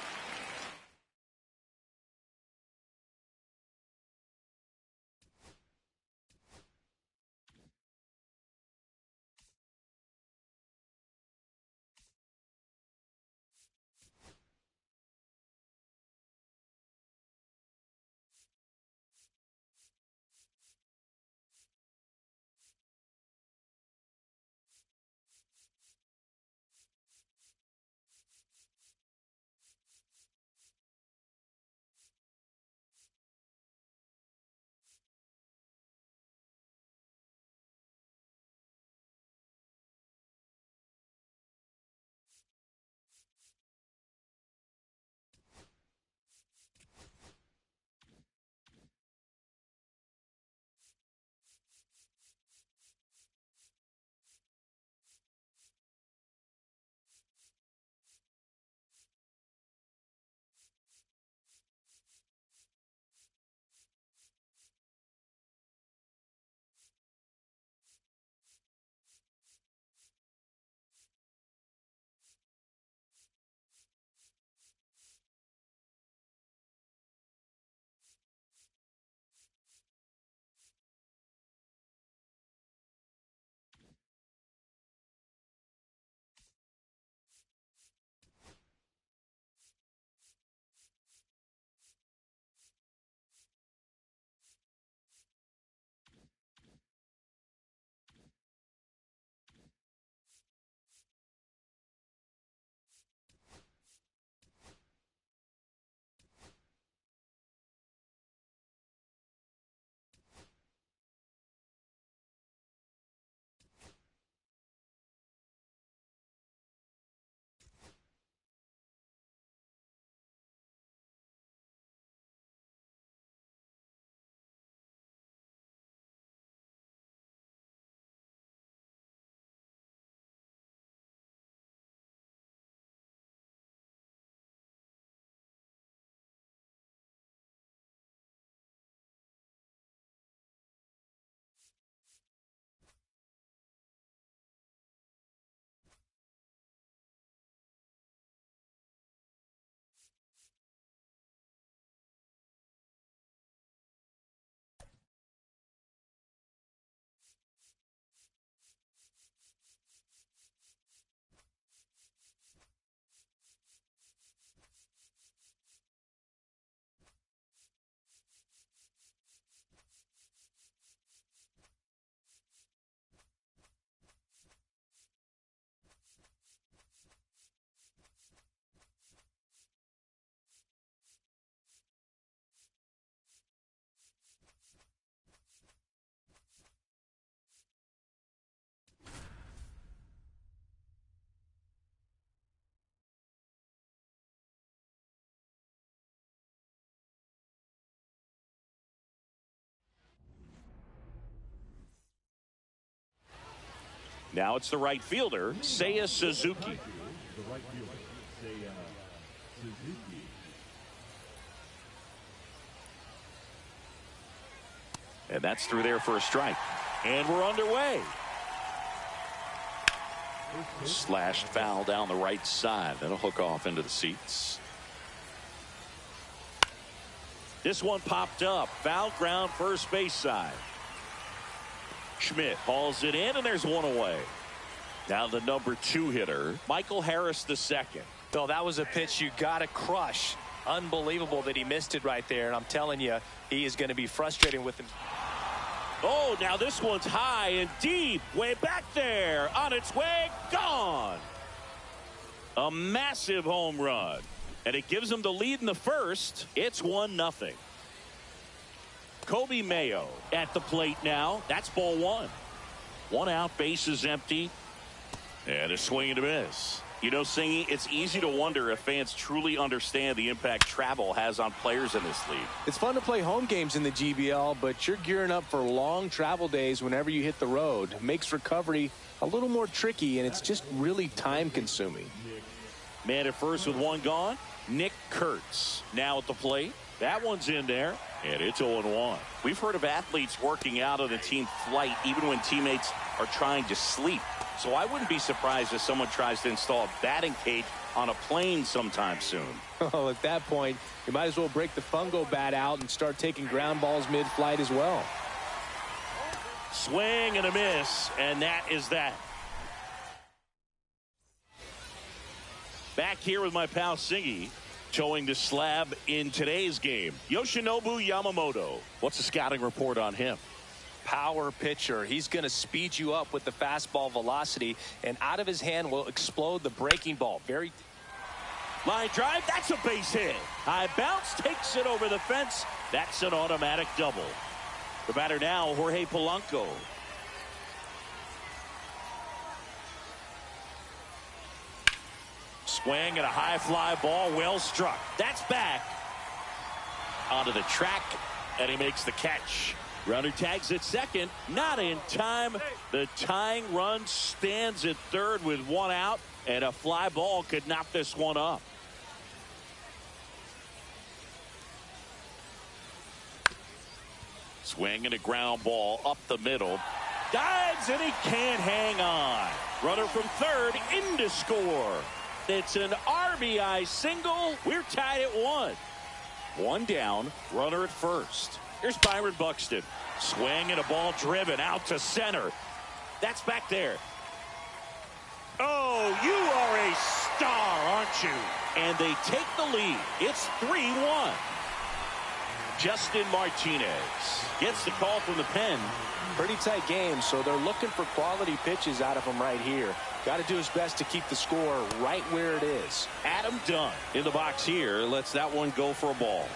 Now it's the right fielder, Seiya Suzuki. The right fielder, Seiya Suzuki. And that's through there for a strike. And we're underway. Slashed foul down the right side. That'll hook off into the seats. This one popped up. Foul ground first base side. Schmidt hauls it in, and there's one away. Now the number 2 hitter, Michael Harris II. Bill, that was a pitch you got to crush. Unbelievable that he missed it right there. And I'm telling you, he is going to be frustrated with him. Oh, now this one's high and deep. Way back there. On its way. Gone. A massive home run. And it gives them the lead in the first. It's 1-0. Kobe Mayo at the plate now. That's ball 1. 1 out, base is empty. And a swing and a miss. You know, Singy, it's easy to wonder if fans truly understand the impact travel has on players in this league. It's fun to play home games in the GBL, but you're gearing up for long travel days whenever you hit the road. It makes recovery a little more tricky, and it's just really time consuming. Man at first with 1 gone. Nick Kurtz now at the plate. That one's in there, and it's 0-1. We've heard of athletes working out on a team flight even when teammates are trying to sleep. So I wouldn't be surprised if someone tries to install a batting cage on a plane sometime soon. Oh, at that point, you might as well break the fungo bat out and start taking ground balls mid-flight as well. Swing and a miss, and that is that. Back here with my pal Singy, showing the slab in today's game. Yoshinobu Yamamoto. What's the scouting report on him? Power pitcher. He's going to speed you up with the fastball velocity, and out of his hand will explode the breaking ball. Very line drive. That's a base hit. High bounce takes it over the fence. That's an automatic double. The batter now, Jorge Polanco. Swing and a high fly ball, well struck. That's back onto the track, and he makes the catch. Runner tags at second, not in time. The tying run stands at third with 1 out, and a fly ball could knock this one up. Swing and a ground ball up the middle. Dives, and he can't hang on. Runner from third in to score. It's an RBI single. We're tied at 1. 1 down, runner at first. Here's Byron Buxton. Swing and a ball driven out to center. That's back there. Oh, you are a star, aren't you? And they take the lead. It's 3-1. Justin Martinez gets the call from the pen. pretty tight game, so they're looking for quality pitches out of him right here. Got to do his best to keep the score right where it is. Adam Dunn in the box here lets that one go for a ball.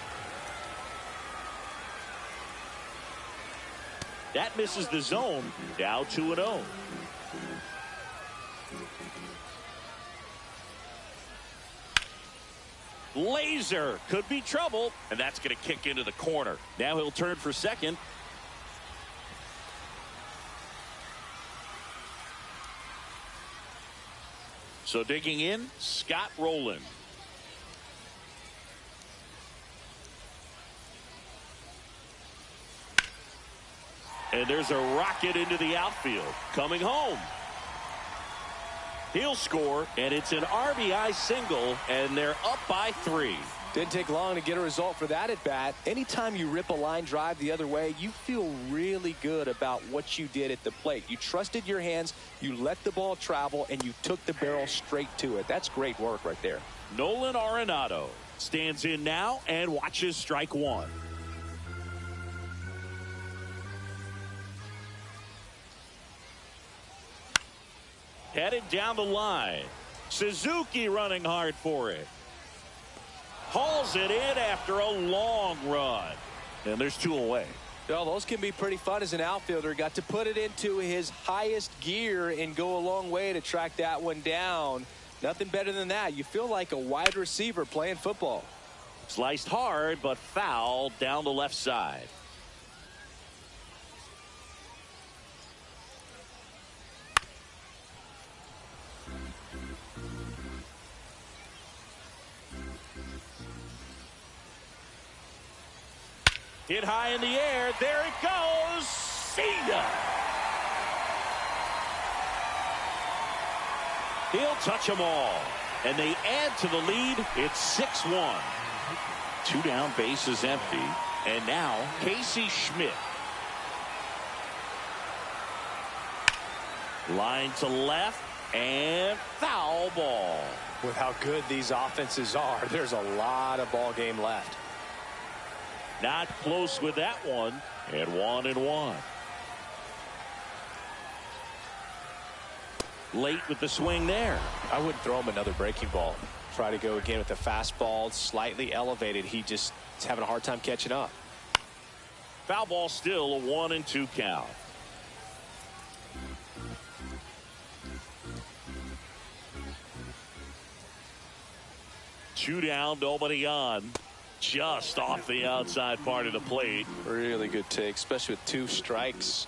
That misses the zone. Now 2-0. Laser could be trouble, and that's going to kick into the corner. Now he'll turn for second. So digging in, Scott Rowland. And there's a rocket into the outfield. Coming home. He'll score, and it's an RBI single, and they're up by 3. Didn't take long to get a result for that at bat. Anytime you rip a line drive the other way, you feel really good about what you did at the plate. You trusted your hands, you let the ball travel, and you took the barrel straight to it. That's great work right there. Nolan Arenado stands in now and watches strike one. Headed down the line. Suzuki running hard for it. Hauls it in after a long run. And there's 2 away. Well, those can be pretty fun as an outfielder. Got to put it into his highest gear and go a long way to track that one down. Nothing better than that. You feel like a wide receiver playing football. Sliced hard, but foul down the left side. Hit high in the air. There it goes. See ya. He'll touch them all. And they add to the lead. It's 6-1. 2 down, bases empty. And now Casey Schmidt. Line to left. And foul ball. With how good these offenses are, there's a lot of ball game left. Not close with that one. And 1-1. Late with the swing there. I wouldn't throw him another breaking ball. Try to go again with the fastball, slightly elevated. He just is having a hard time catching up. Foul ball, still a 1-2 count. Two down, nobody on. Just off the outside part of the plate. Really good take, especially with 2 strikes.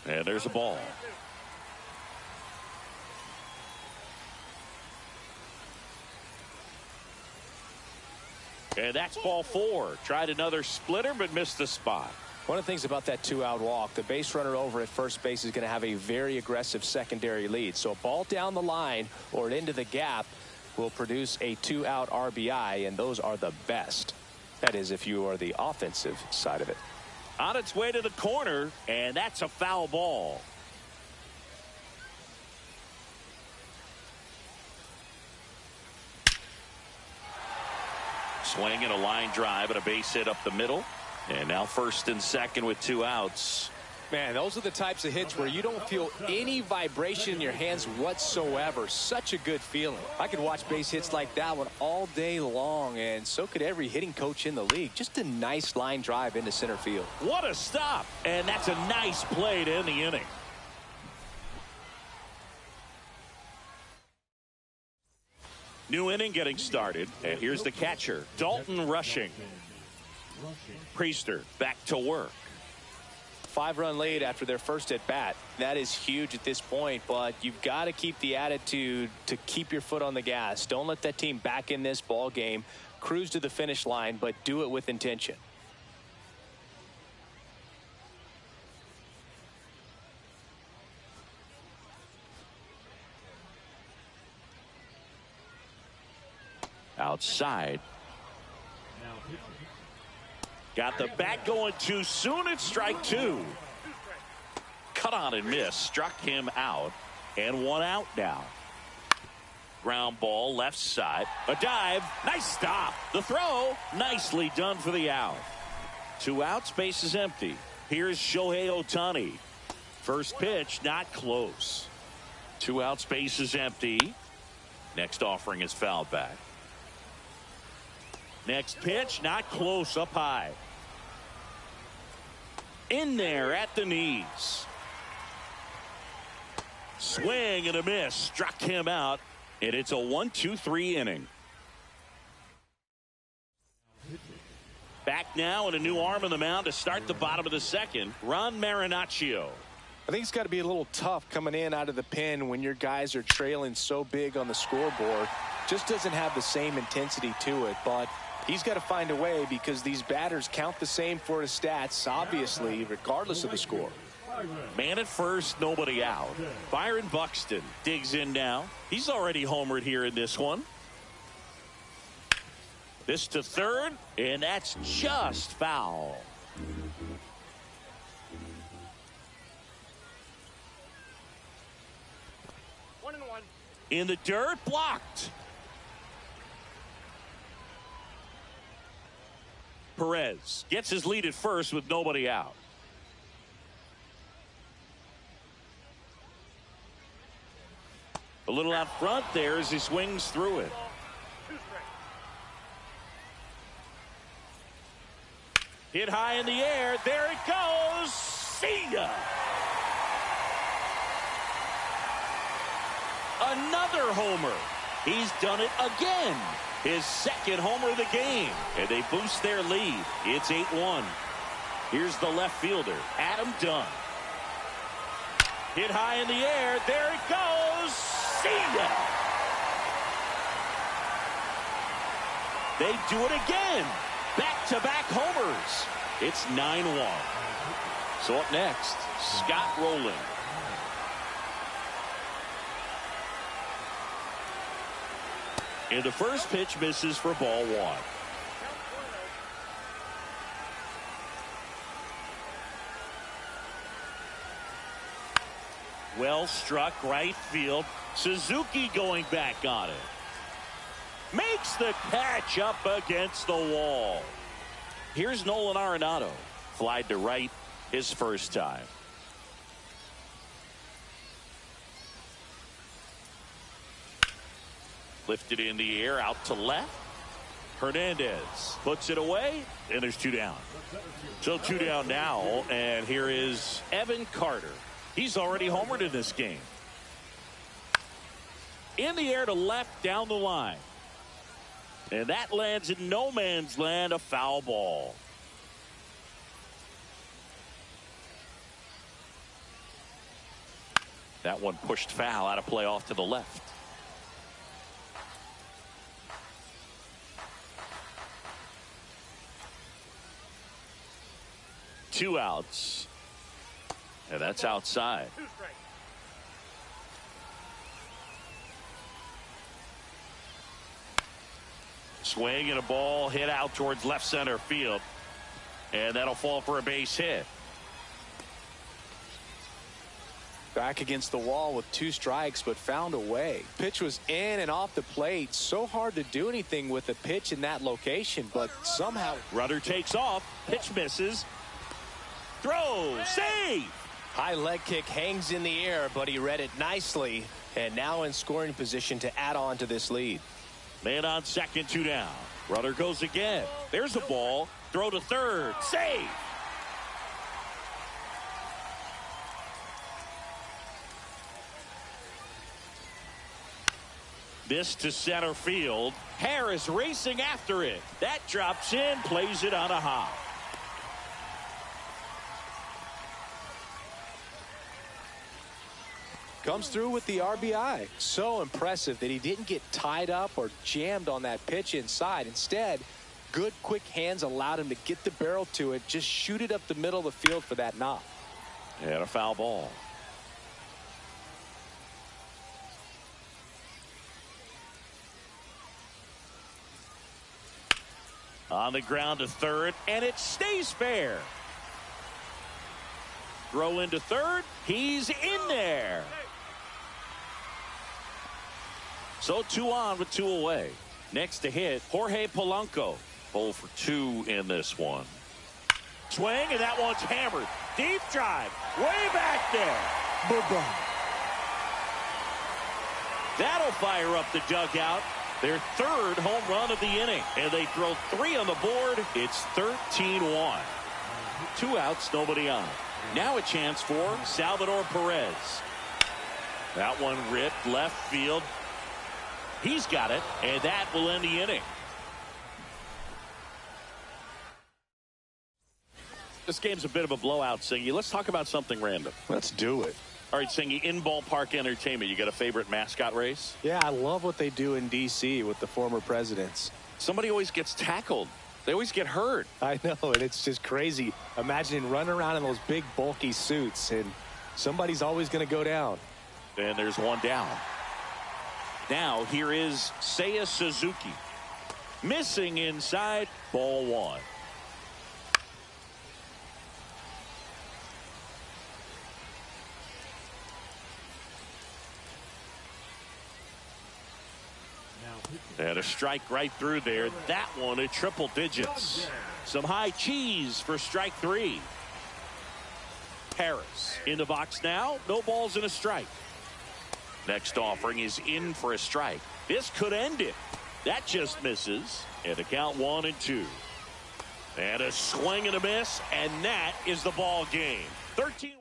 And there's a ball. And that's ball 4. Tried another splitter, but missed the spot. One of the things about that 2-out walk, the base runner over at first base is going to have a very aggressive secondary lead. So a ball down the line or into the gap will produce a 2-out RBI, and those are the best. That is, if you are the offensive side of it. On its way to the corner, and that's a foul ball. Swing and a line drive and a base hit up the middle. And now first and second with 2 outs. Man, those are the types of hits where you don't feel any vibration in your hands whatsoever. Such a good feeling. I could watch base hits like that one all day long, and so could every hitting coach in the league. Just a nice line drive into center field. What a stop. And that's a nice play to end the inning. New inning getting started. And here's the catcher, Dalton Rushing. Priester back to work. 5-run lead after their first at bat. That is huge at this point, but you've got to keep the attitude to keep your foot on the gas. Don't let that team back in this ball game. Cruise to the finish line, but do it with intention. Outside. Got the bat going too soon. It's strike 2. Cut on and miss. Struck him out. And 1 out now. Ground ball left side. A dive. Nice stop. The throw. Nicely done for the out. 2 outs. Base is empty. Here's Shohei Ohtani. First pitch not close. 2 outs. Base is empty. Next offering is fouled back. Next pitch not close, up high. In there at the knees. Swing and a miss. Struck him out. And it's a 1-2-3 inning. Back now and a new arm on the mound to start the bottom of the second. Ron Marinaccio. I think it's got to be a little tough coming in out of the pen when your guys are trailing so big on the scoreboard. Just doesn't have the same intensity to it, but he's got to find a way because these batters count the same for his stats, obviously, regardless of the score. Man at first, nobody out. Byron Buxton digs in now. He's already homered here in this one. This to third, and that's just foul. In the dirt, blocked. Perez gets his lead at first with nobody out. A little out front there as he swings through it. Hit high in the air. There it goes. See ya. Another homer. He's done it again. His second homer of the game. And they boost their lead. It's 8-1. Here's the left fielder, Adam Dunn. Hit high in the air. There it goes. See ya. They do it again. Back-to-back homers. It's 9-1. So up next, Scott Rowland. And the first pitch misses for ball one. Well struck right field. Suzuki going back on it. Makes the catch up against the wall. Here's Nolan Arenado. Flied to right his first time. Lifted in the air out to left. Hernandez puts it away, and there's two down. So two down now, and here is Evan Carter. He's already homered in this game. In the air to left down the line. And that lands in no man's land, a foul ball. That one pushed foul out of play off to the left. Two outs. And that's outside. Swing and a ball hit out towards left center field. And that'll fall for a base hit. Back against the wall with two strikes, but found a way. Pitch was in and off the plate. So hard to do anything with a pitch in that location, but somehow. Runner takes off. Pitch misses. Throw. Save. High leg kick hangs in the air, but he read it nicely. And now in scoring position to add on to this lead. Man on second, two down. Runner goes again. There's a ball. Throw to third. Save. This to center field. Harris racing after it. That drops in, plays it on a hop. Comes through with the RBI. So impressive that he didn't get tied up or jammed on that pitch inside. Instead, good quick hands allowed him to get the barrel to it, just shoot it up the middle of the field for that knock. And a foul ball. On the ground to third, and it stays fair. Throw into third. He's in there. So two on with two away. Next to hit, Jorge Polanco. 0 for 2 in this one. Swing, and that one's hammered. Deep drive. Way back there. Bye-bye. That'll fire up the dugout. Their third home run of the inning. And they throw 3 on the board. It's 13-1. 2 outs, nobody on. Now a chance for Salvador Perez. That one ripped left field. He's got it, and that will end the inning. This game's a bit of a blowout, Singy. Let's talk about something random. Let's do it. All right, Singy, in ballpark entertainment, you got a favorite mascot race? Yeah, I love what they do in D.C. with the former presidents. Somebody always gets tackled. They always get hurt. I know, and it's just crazy. Imagining running around in those big, bulky suits, and somebody's always going to go down. And there's one down. Now, here is Seiya Suzuki. Missing inside, ball one. And a strike right through there. That one at triple digits. Some high cheese for strike 3. Harris in the box now. No balls and a strike. Next offering is in for a strike. This could end it. That just misses. And the count 1-2. And a swing and a miss. And that is the ball game. 13.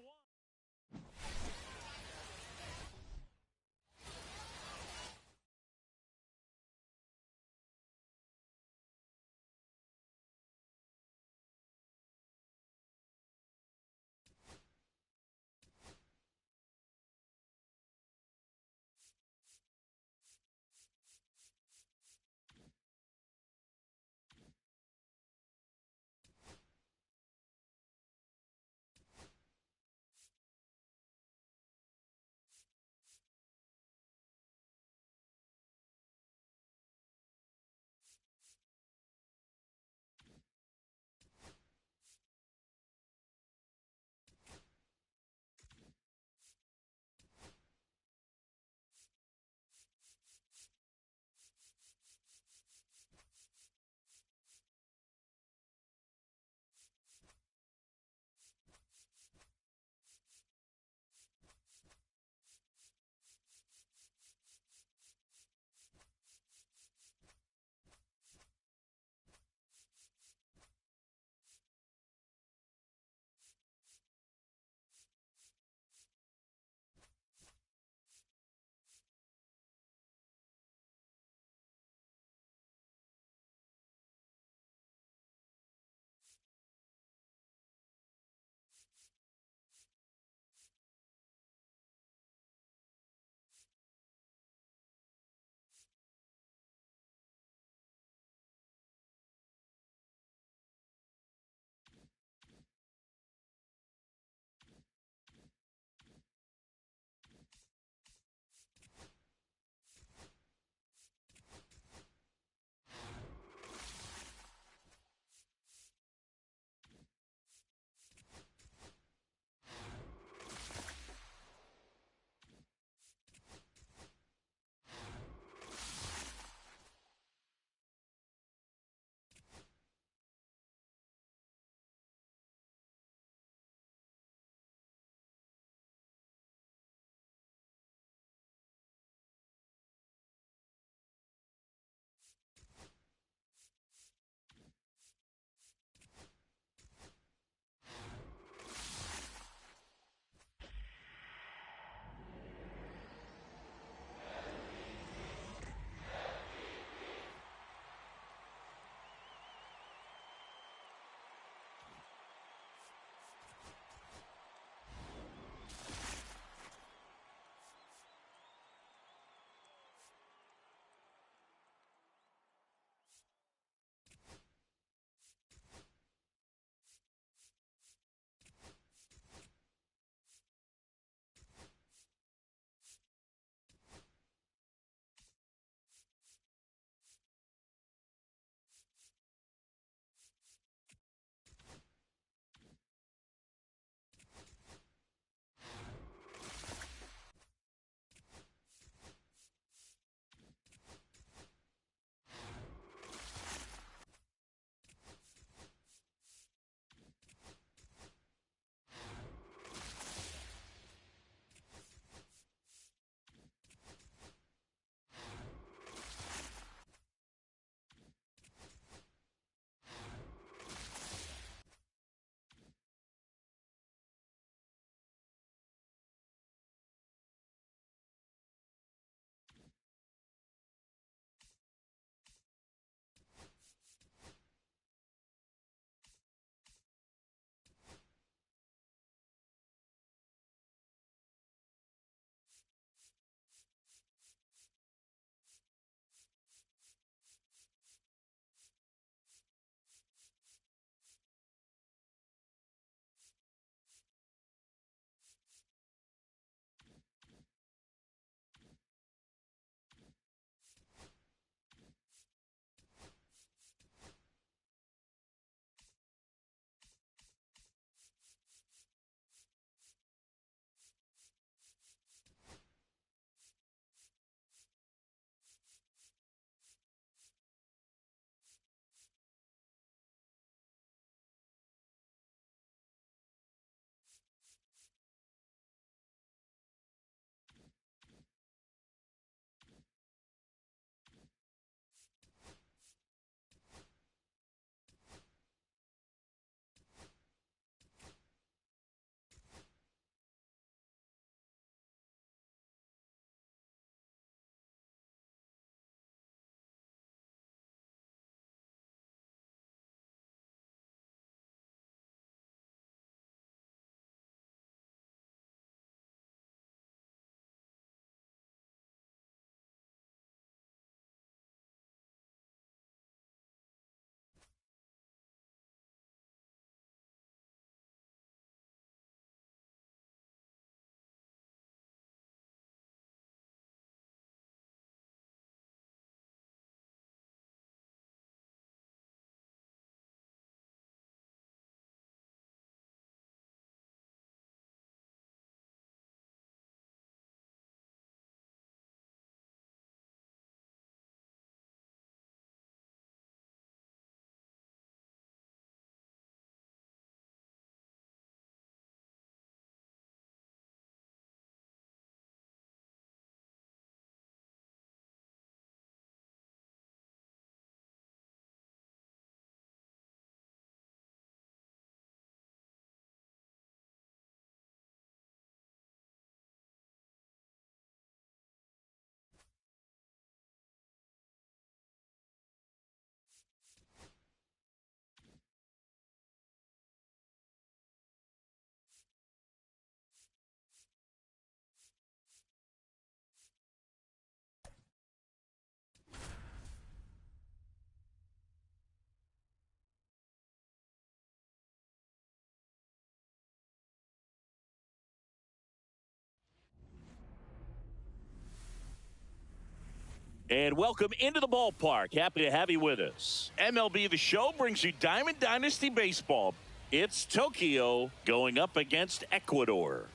And welcome into the ballpark. Happy to have you with us. MLB The Show brings you Diamond Dynasty Baseball. It's Tokyo going up against Ecuador.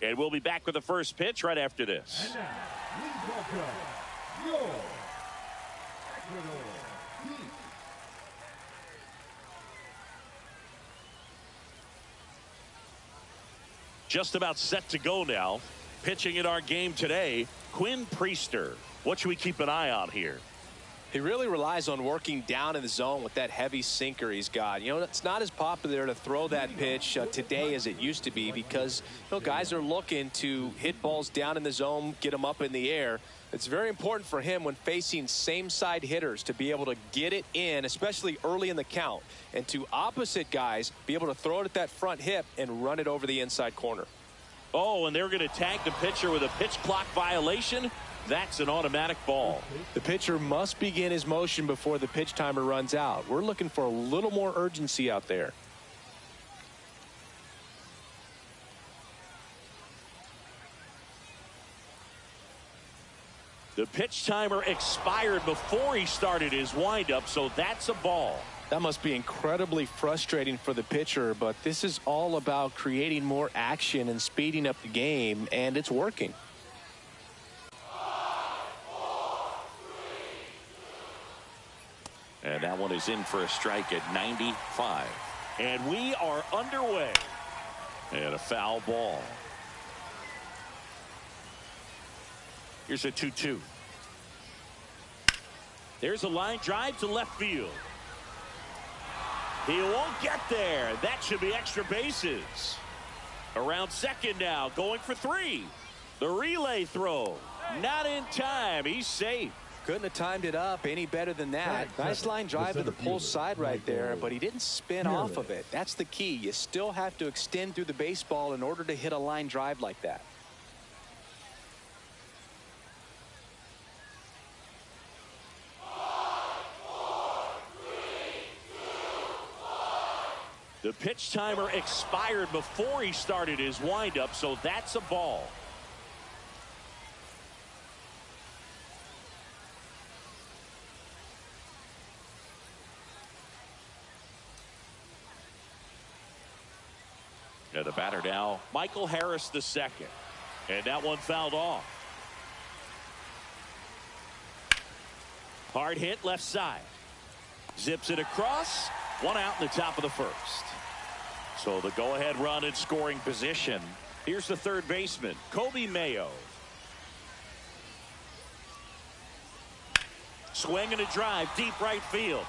And we'll be back with the first pitch right after this. And now, please welcome your Ecuador Heat. Just about set to go now. Pitching in our game today, Quinn Priester. What should we keep an eye on here? He really relies on working down in the zone with that heavy sinker he's got. You know, it's not as popular to throw that pitch today as it used to be because, you know, guys are looking to hit balls down in the zone, get them up in the air. It's very important for him when facing same side hitters to be able to get it in, especially early in the count, and to opposite guys be able to throw it at that front hip and run it over the inside corner. Oh, and they're going to tag the pitcher with a pitch clock violation. That's an automatic ball. The pitcher must begin his motion before the pitch timer runs out. We're looking for a little more urgency out there. The pitch timer expired before he started his windup, so that's a ball. That must be incredibly frustrating for the pitcher, but this is all about creating more action and speeding up the game, and it's working. And that one is in for a strike at 95. And we are underway. And a foul ball. Here's a 2-2. There's a line drive to left field. He won't get there. That should be extra bases. Around second now, going for 3. The relay throw. Not in time. He's safe. Couldn't have timed it up any better than that. Nice line drive to the pull side right there, but he didn't spin off of it. That's the key. You still have to extend through the baseball in order to hit a line drive like that. The pitch timer expired before he started his windup, so that's a ball. And the batter now, Michael Harris II. And that one fouled off. Hard hit left side. Zips it across. 1 out in the top of the first. So the go-ahead run in scoring position. Here's the third baseman, Kobe Mayo. Swing and a drive, deep right field.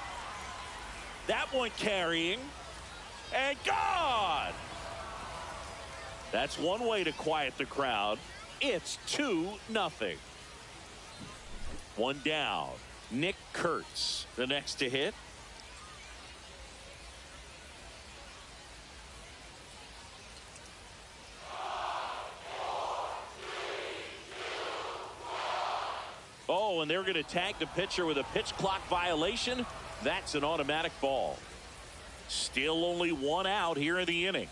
That one carrying. And gone! That's one way to quiet the crowd. It's 2-0. One down. Nick Kurtz, the next to hit. Oh, and they're going to tag the pitcher with a pitch clock violation. That's an automatic ball. Still only 1 out here in the inning.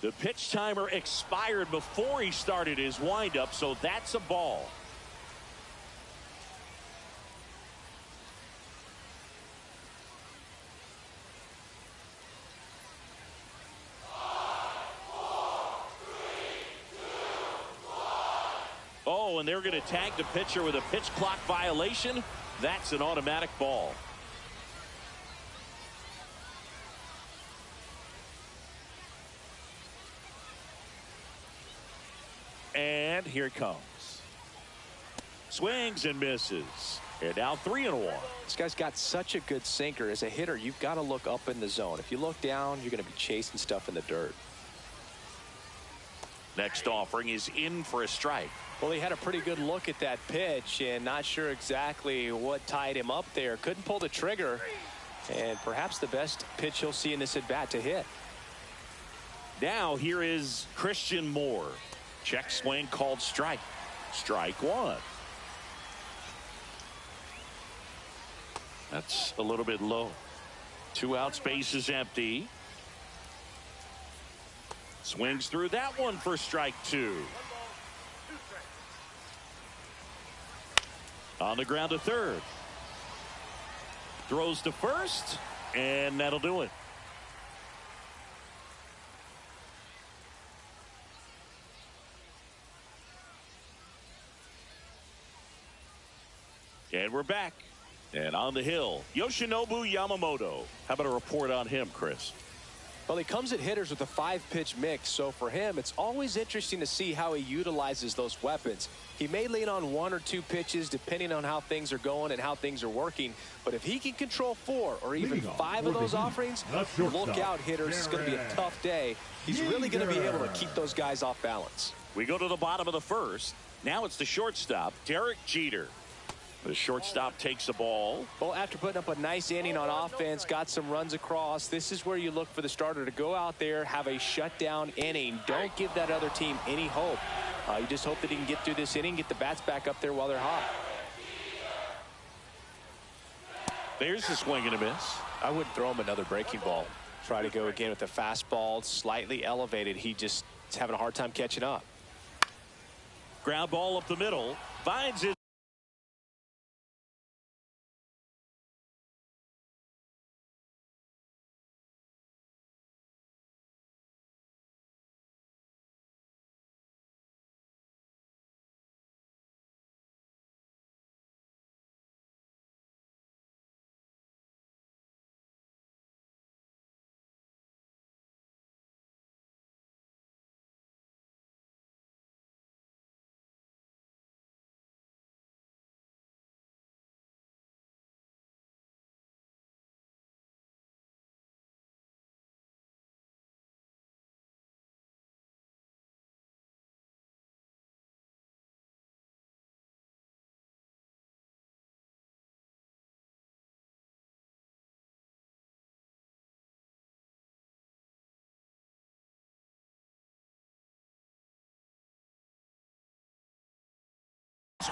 The pitch timer expired before he started his windup, so that's a ball. Oh, and they're going to tag the pitcher with a pitch clock violation. That's an automatic ball. And here it comes. Swings and misses. And now 3-1. This guy's got such a good sinker. As a hitter, you've got to look up in the zone. If you look down, you're going to be chasing stuff in the dirt. Next offering is in for a strike. Well, he had a pretty good look at that pitch and not sure exactly what tied him up there. Couldn't pull the trigger. And perhaps the best pitch he'll see in this at bat to hit. Now here is Christian Moore. Check swing called strike. Strike 1. That's a little bit low. 2 outs, base is empty. Swings through that one for strike 2. On the ground to third. Throws to first, and that'll do it. And we're back. And on the hill, Yoshinobu Yamamoto. How about a report on him, Chris? Well, he comes at hitters with a 5-pitch mix, so for him, it's always interesting to see how he utilizes those weapons. He may lean on 1 or 2 pitches depending on how things are going and how things are working, but if he can control 4 or even 5 of those offerings, look out, hitters. It's going to be a tough day. He's really going to be able to keep those guys off balance. We go to the bottom of the first. Now it's the shortstop, Derek Jeter. The shortstop takes the ball. Well, after putting up a nice inning on offense, got some runs across, this is where you look for the starter to go out there, have a shutdown inning. Don't give that other team any hope. You just hope that he can get through this inning, get the bats back up there while they're hot. There's the swing and a miss. I wouldn't throw him another breaking ball. Try to go again with the fastball, slightly elevated. He just is having a hard time catching up. Ground ball up the middle. Finds it.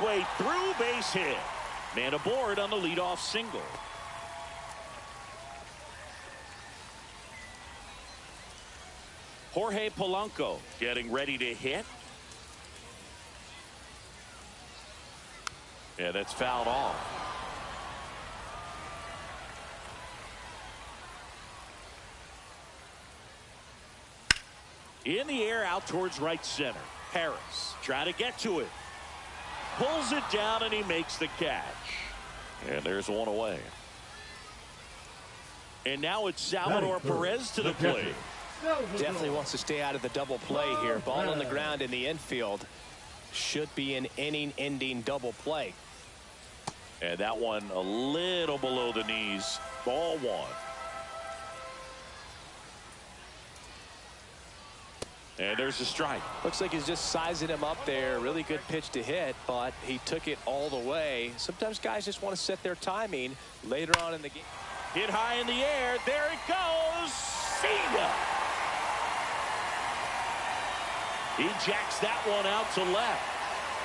Way through, base hit. Man aboard on the leadoff single. Jorge Polanco getting ready to hit. Yeah, that's fouled off. In the air, out towards right center. Harris trying to get to it. Pulls it down and he makes the catch. And there's one away. And now it's Salvador Perez to the plate. Definitely wants to stay out of the double play here. Ball on the ground in the infield. Should be an inning-ending double play. And that one a little below the knees. Ball 1. And there's a strike. Looks like he's just sizing him up there. Really good pitch to hit, but he took it all the way. Sometimes guys just want to set their timing later on in the game. Hit high in the air. There it goes. See ya. He jacks that one out to left.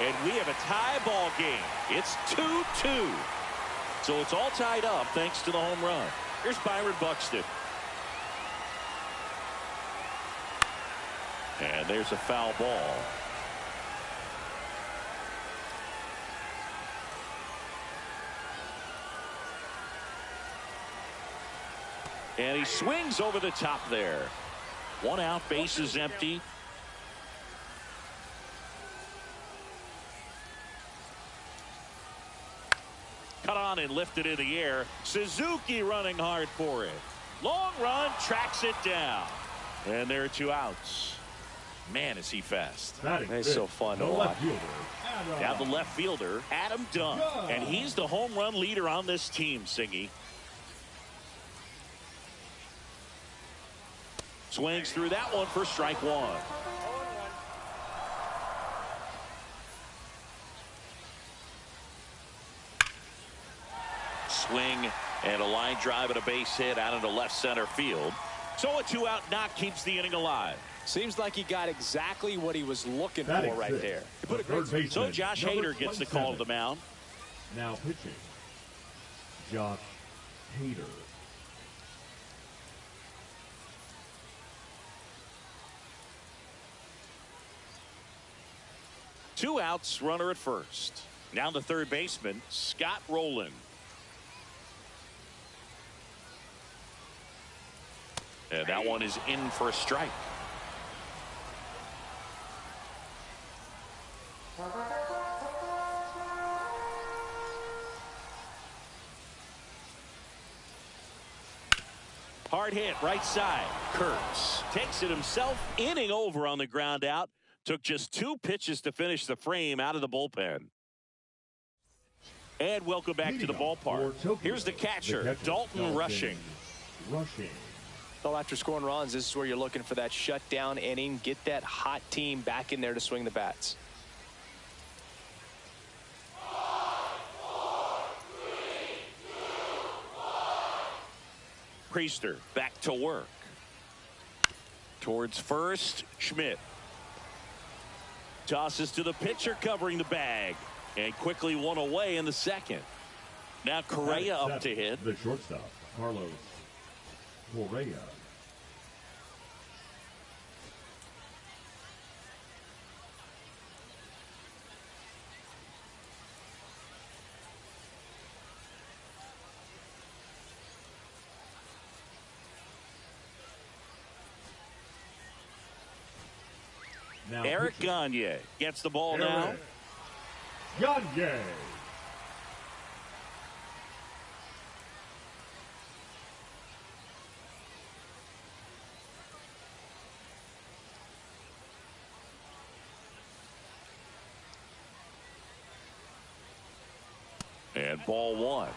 And we have a tie ball game. It's 2-2. So it's all tied up thanks to the home run. Here's Byron Buxton. And there's a foul ball. And he swings over the top there. 1 out, base is empty. Cut on and lifted in the air. Suzuki running hard for it. Long run, tracks it down. And there are 2 outs. Man, is he fast. It's so fun to watch. Now the left fielder, Adam Dunn. And he's the home run leader on this team, Singy. Swings through that one for strike 1. Swing and a line drive and a base hit out into left center field. So a 2-out knock keeps the inning alive. Seems like he got exactly what he was looking for right there. So Josh Hader gets the call to the mound. Now pitching, Josh Hader. Two outs, runner at first. Now the third baseman, Scott Rowland. And that one is in for a strike. Hard hit right side. Kurtz takes it himself. Inning over on the ground out. Took just 2 pitches to finish the frame out of the bullpen. And welcome back to the ballpark. Here's the catcher, Dalton Rushing. So after scoring runs, this is where you're looking for that shutdown inning. Get that hot team back in there to swing the bats. Priester back to work. Towards first, Schmidt. Tosses to the pitcher covering the bag. And quickly one away in the second. Now Correa up to hit. The shortstop, Carlos Correa. Now Eric Gagne gets the ball now. Gagne. And ball one.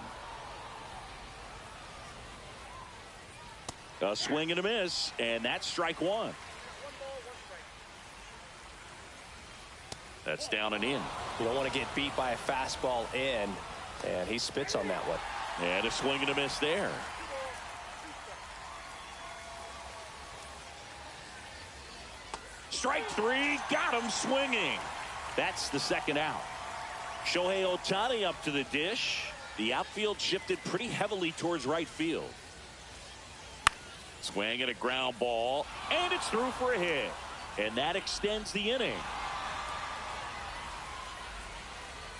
A swing and a miss, and that's strike one. That's down and in. You don't want to get beat by a fastball in, and he spits on that one. And a swing and a miss there. Strike three, got him swinging. That's the second out. Shohei Ohtani up to the dish. The outfield shifted pretty heavily towards right field. Swing and a ground ball, and it's through for a hit. And that extends the inning.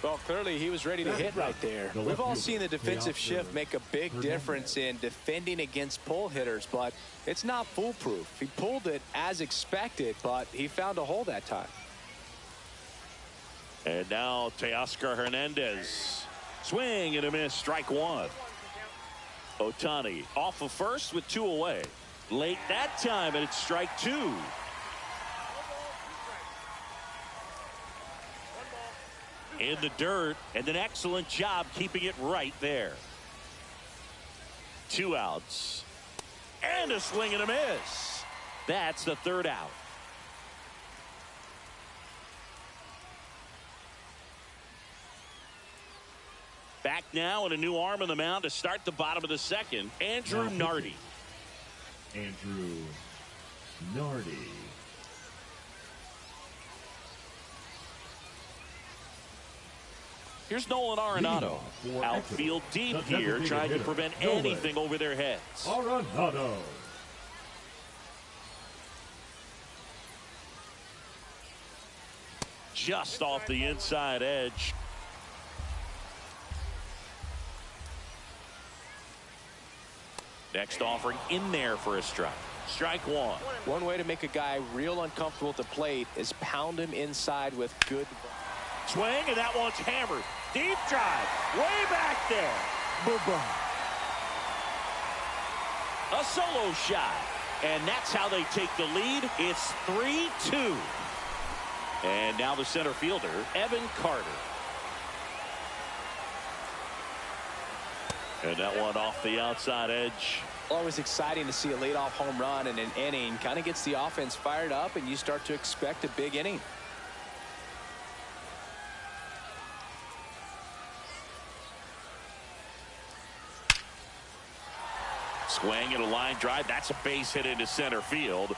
Well, clearly he was ready to hit right there. We've all seen the defensive shift make a big difference in defending against pull hitters, but it's not foolproof. He pulled it as expected, but he found a hole that time. And now Teoscar Hernandez. Swing and a miss, strike one. Ohtani off of first with 2 away. Late that time, and it's strike 2. In the dirt, and an excellent job keeping it right there. 2 outs. And a swing and a miss. That's the third out. Back now, and a new arm on the mound to start the bottom of the second. Andrew Nardi. Andrew Nardi. Here's Nolan Arenado. Outfield deep here, trying to prevent anything over their heads. Arenado. Just off the inside edge. Next offering in there for a strike. Strike one. One way to make a guy real uncomfortable at the plate is pound him inside with good. Swing, and that one's hammered. Deep drive. Way back there. Boom. A solo shot. And that's how they take the lead. It's 3-2. And now the center fielder, Evan Carter. And that one off the outside edge. Always exciting to see a leadoff home run in an inning. Kind of gets the offense fired up, and you start to expect a big inning. Swing and a line drive. That's a base hit into center field.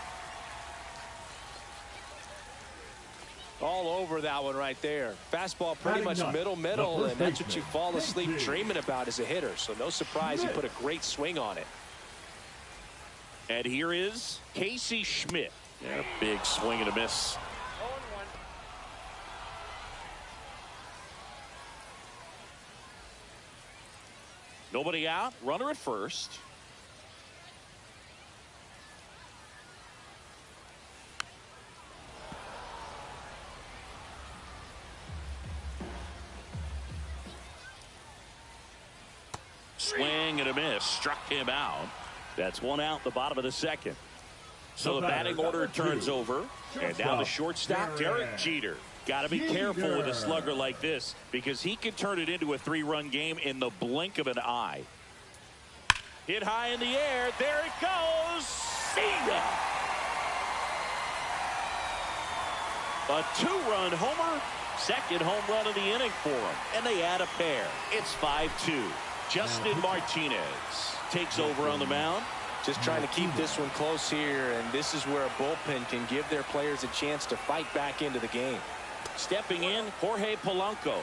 All over over that one right there. Fastball pretty much Batting middle, the and that's what you baseman, fall asleep Casey dreaming about as a hitter. So no surprise he put a great swing on it. And here is Casey Schmidt. And a big swing and a miss. Nobody out. Runner at first. Swing and a miss. Struck him out. That's one out in the bottom of the second. So the batting order turns over. And now the shortstop, Derek Jeter. Got to be careful with a slugger like this because he can turn it into a 3-run game in the blink of an eye. Hit high in the air. There it goes. See ya. A 2-run homer. Second home run of the inning for him. And they add a pair. It's 5-2. Justin Martinez takes over on the mound. Just trying to keep this one close here, and this is where a bullpen can give their players a chance to fight back into the game. Stepping in, Jorge Polanco.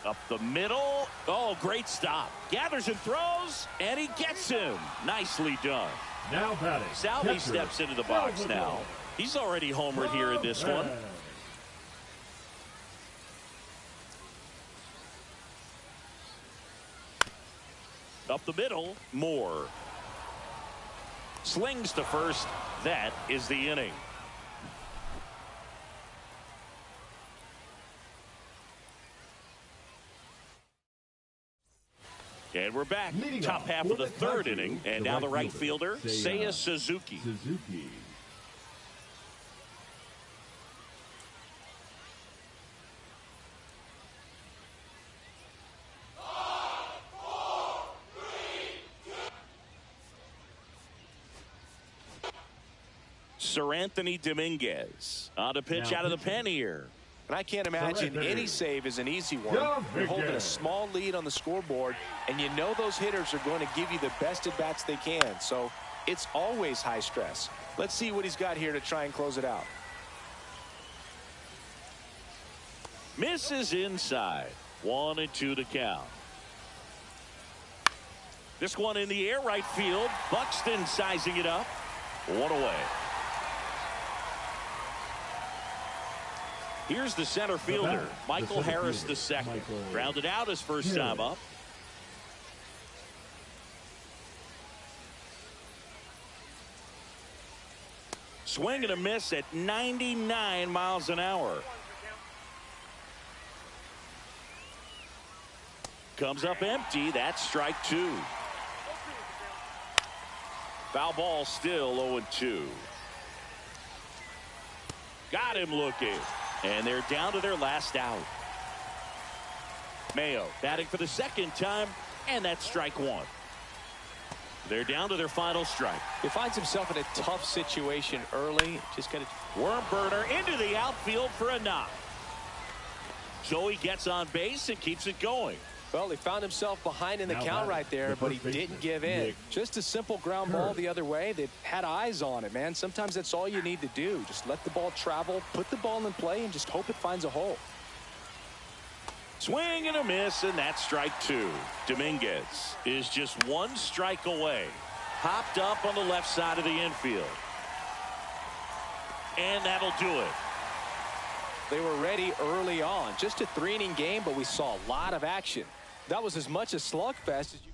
Up the middle. Oh, great stop. Gathers and throws, and he gets him. Nicely done. Now batting. Salvi catcher, steps into the box Salvador. now. He's already homered here in this one. Up the middle, Moore. Slings to first. That is the inning. And we're back. Leading Top off half for of the the third Dodgers, inning. And the now right the right fielder, fielder, Seiya Suzuki. Suzuki. Sir Anthony Dominguez on a pitch Now out of the pitching. pen here. And I can't imagine any save is an easy one. You're holding a small lead on the scoreboard, and you know those hitters are going to give you the best at-bats they can. So it's always high stress. Let's see what he's got here to try and close it out. Misses inside. 1-2 to count. This one in the air, right field. Buxton sizing it up. One away. Here's the center fielder, Michael Harris II. Grounded out his first time up. Swing and a miss at 99 miles an hour. Comes up empty. That's strike two. Foul ball still 0-2. Got him looking. And they're down to their last out. Mayo batting for the second time, and that's strike one. They're down to their final strike. He finds himself in a tough situation early. Just got to Worm burner into the outfield for a knock. So he gets on base and keeps it going. Well, he found himself behind in the Now count batting, right there, the but he first didn't baseman, give in. Nick Just a simple ground ball the other way. They had eyes on it, man. Sometimes that's all you need to do. Just let the ball travel, put the ball in play, and just hope it finds a hole. Swing and a miss, and that's strike two. Dominguez is just one strike away. Hopped up on the left side of the infield. And that'll do it. They were ready early on. Just a 3-inning game, but we saw a lot of action. That was as much a slugfest as you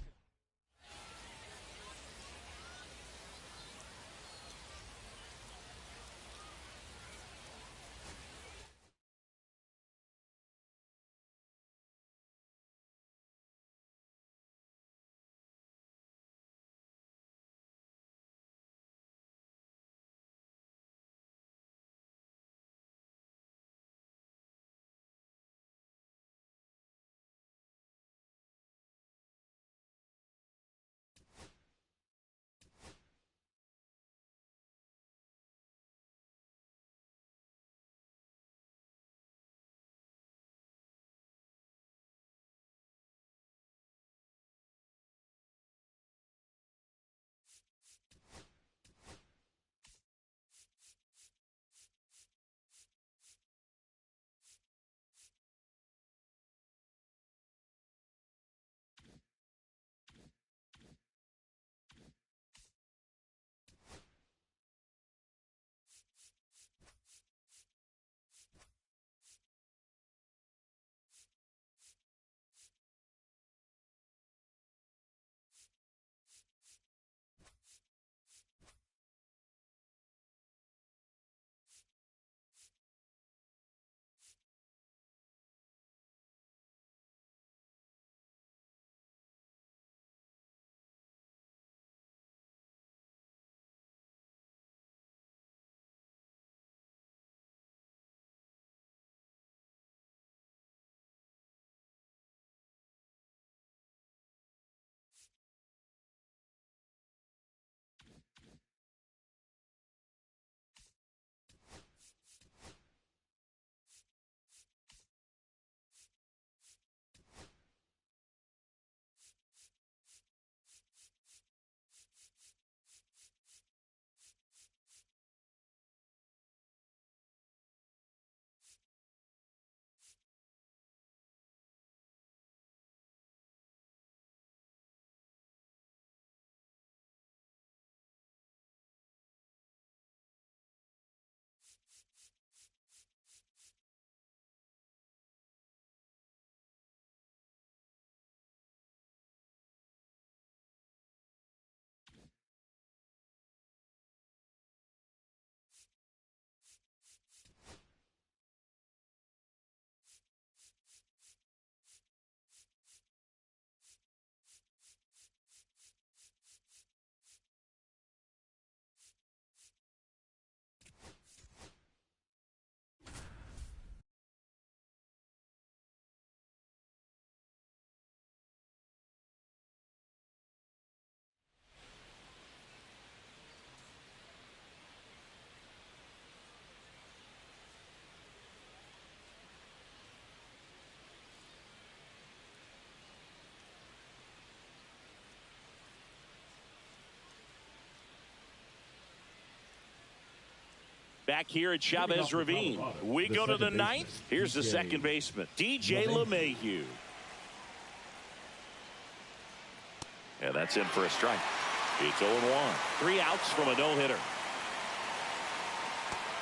Back here at Chavez Ravine, we go to the ninth. Here's the second baseman, DYNASTY. And that's in for a strike. It's 0-1. 3 outs from a no-hitter.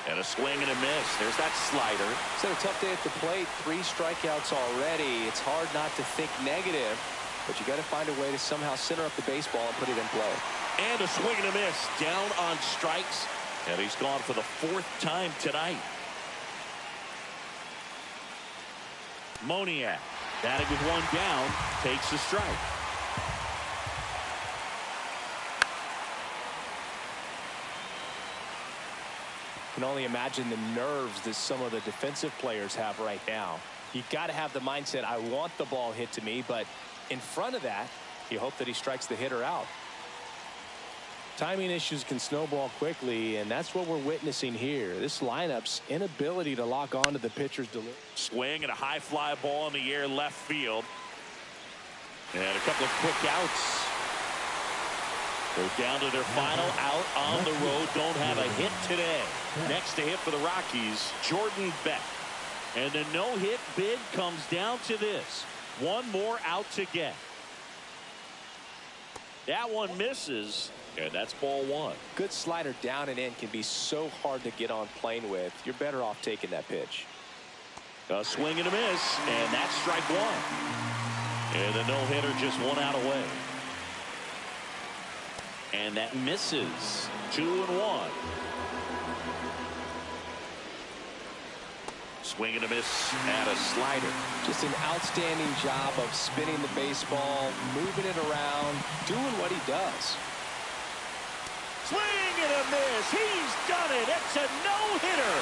And a swing and a miss. There's that slider. It's had a tough day at the plate. 3 strikeouts already. It's hard not to think negative, but you got to find a way to somehow center up the baseball and put it in play. And a swing and a miss. Down on strikes. And he's gone for the 4th time tonight. Moniak, batting with 1 down, takes a strike. Can only imagine the nerves that some of the defensive players have right now. You got to have the mindset, I want the ball hit to me, but in front of that, you hope that he strikes the hitter out. Timing issues can snowball quickly, and that's what we're witnessing here. This lineup's inability to lock on to the pitcher's delivery. Swing and a high fly ball in the air left field. And a couple of quick outs. They're down to their final out on the road. Don't have a hit today. Next to hit for the Rockies, Jordan Beck. And the no-hit bid comes down to this. 1 more out to get. That one misses, and that's ball 1. Good slider down and in can be so hard to get on plane with. You're better off taking that pitch. A swing and a miss, and that's strike 1. And the no-hitter just 1 out away. And that misses. 2-1. Swing and a miss and a slider. Just an outstanding job of spinning the baseball, moving it around, doing what he does. Swing and a miss. He's done it. It's a no-hitter.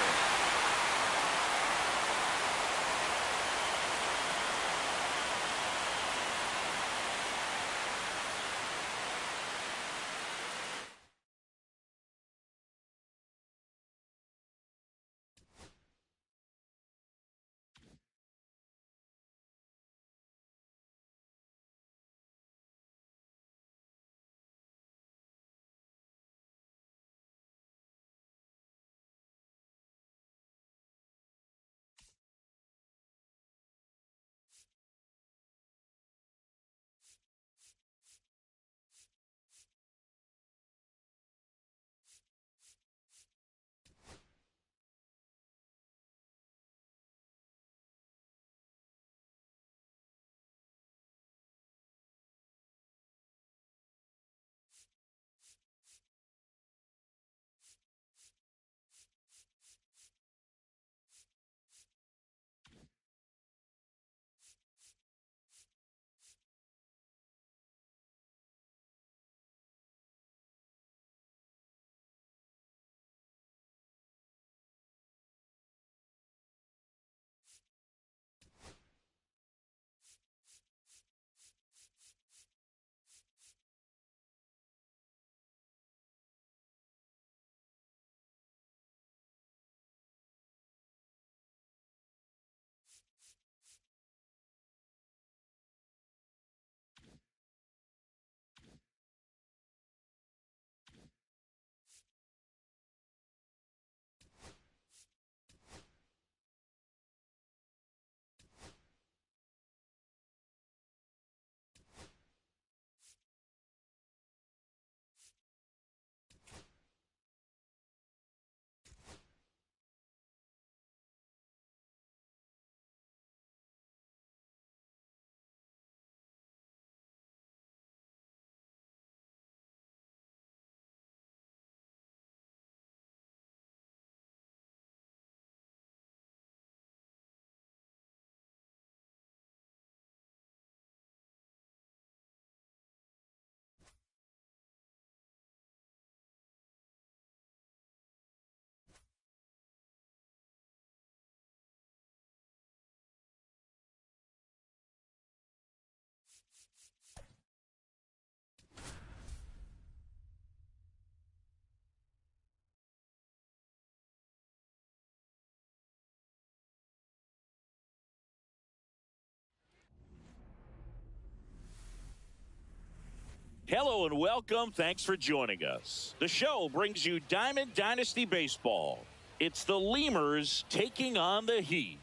Hello and welcome. Thanks for joining us. The show brings you Diamond Dynasty Baseball. It's the Lemurs taking on the Heat.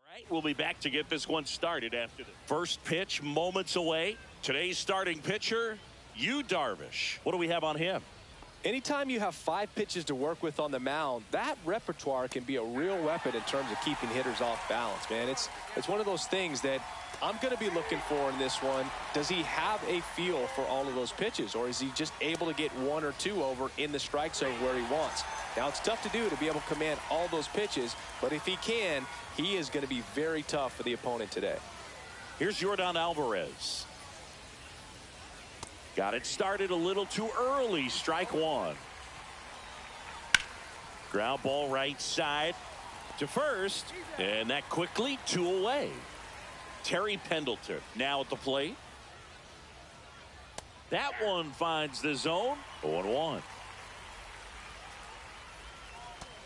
All right, we'll be back to get this one started after the first pitch moments away. Today's starting pitcher, Yu Darvish. What do we have on him? Anytime you have 5 pitches to work with on the mound, that repertoire can be a real weapon in terms of keeping hitters off balance, man. It's one of those things that I'm going to be looking for in this one. Does he have a feel for all of those pitches, or is he just able to get 1 or 2 over in the strike zone where he wants? Now, it's tough to do to be able to command all those pitches, but if he can, he is going to be very tough for the opponent today. Here's Yordan Alvarez. Got it started a little too early. Strike 1. Ground ball right side to first, and that quickly 2 away. Terry Pendleton now at the plate. That one finds the zone. 0-1.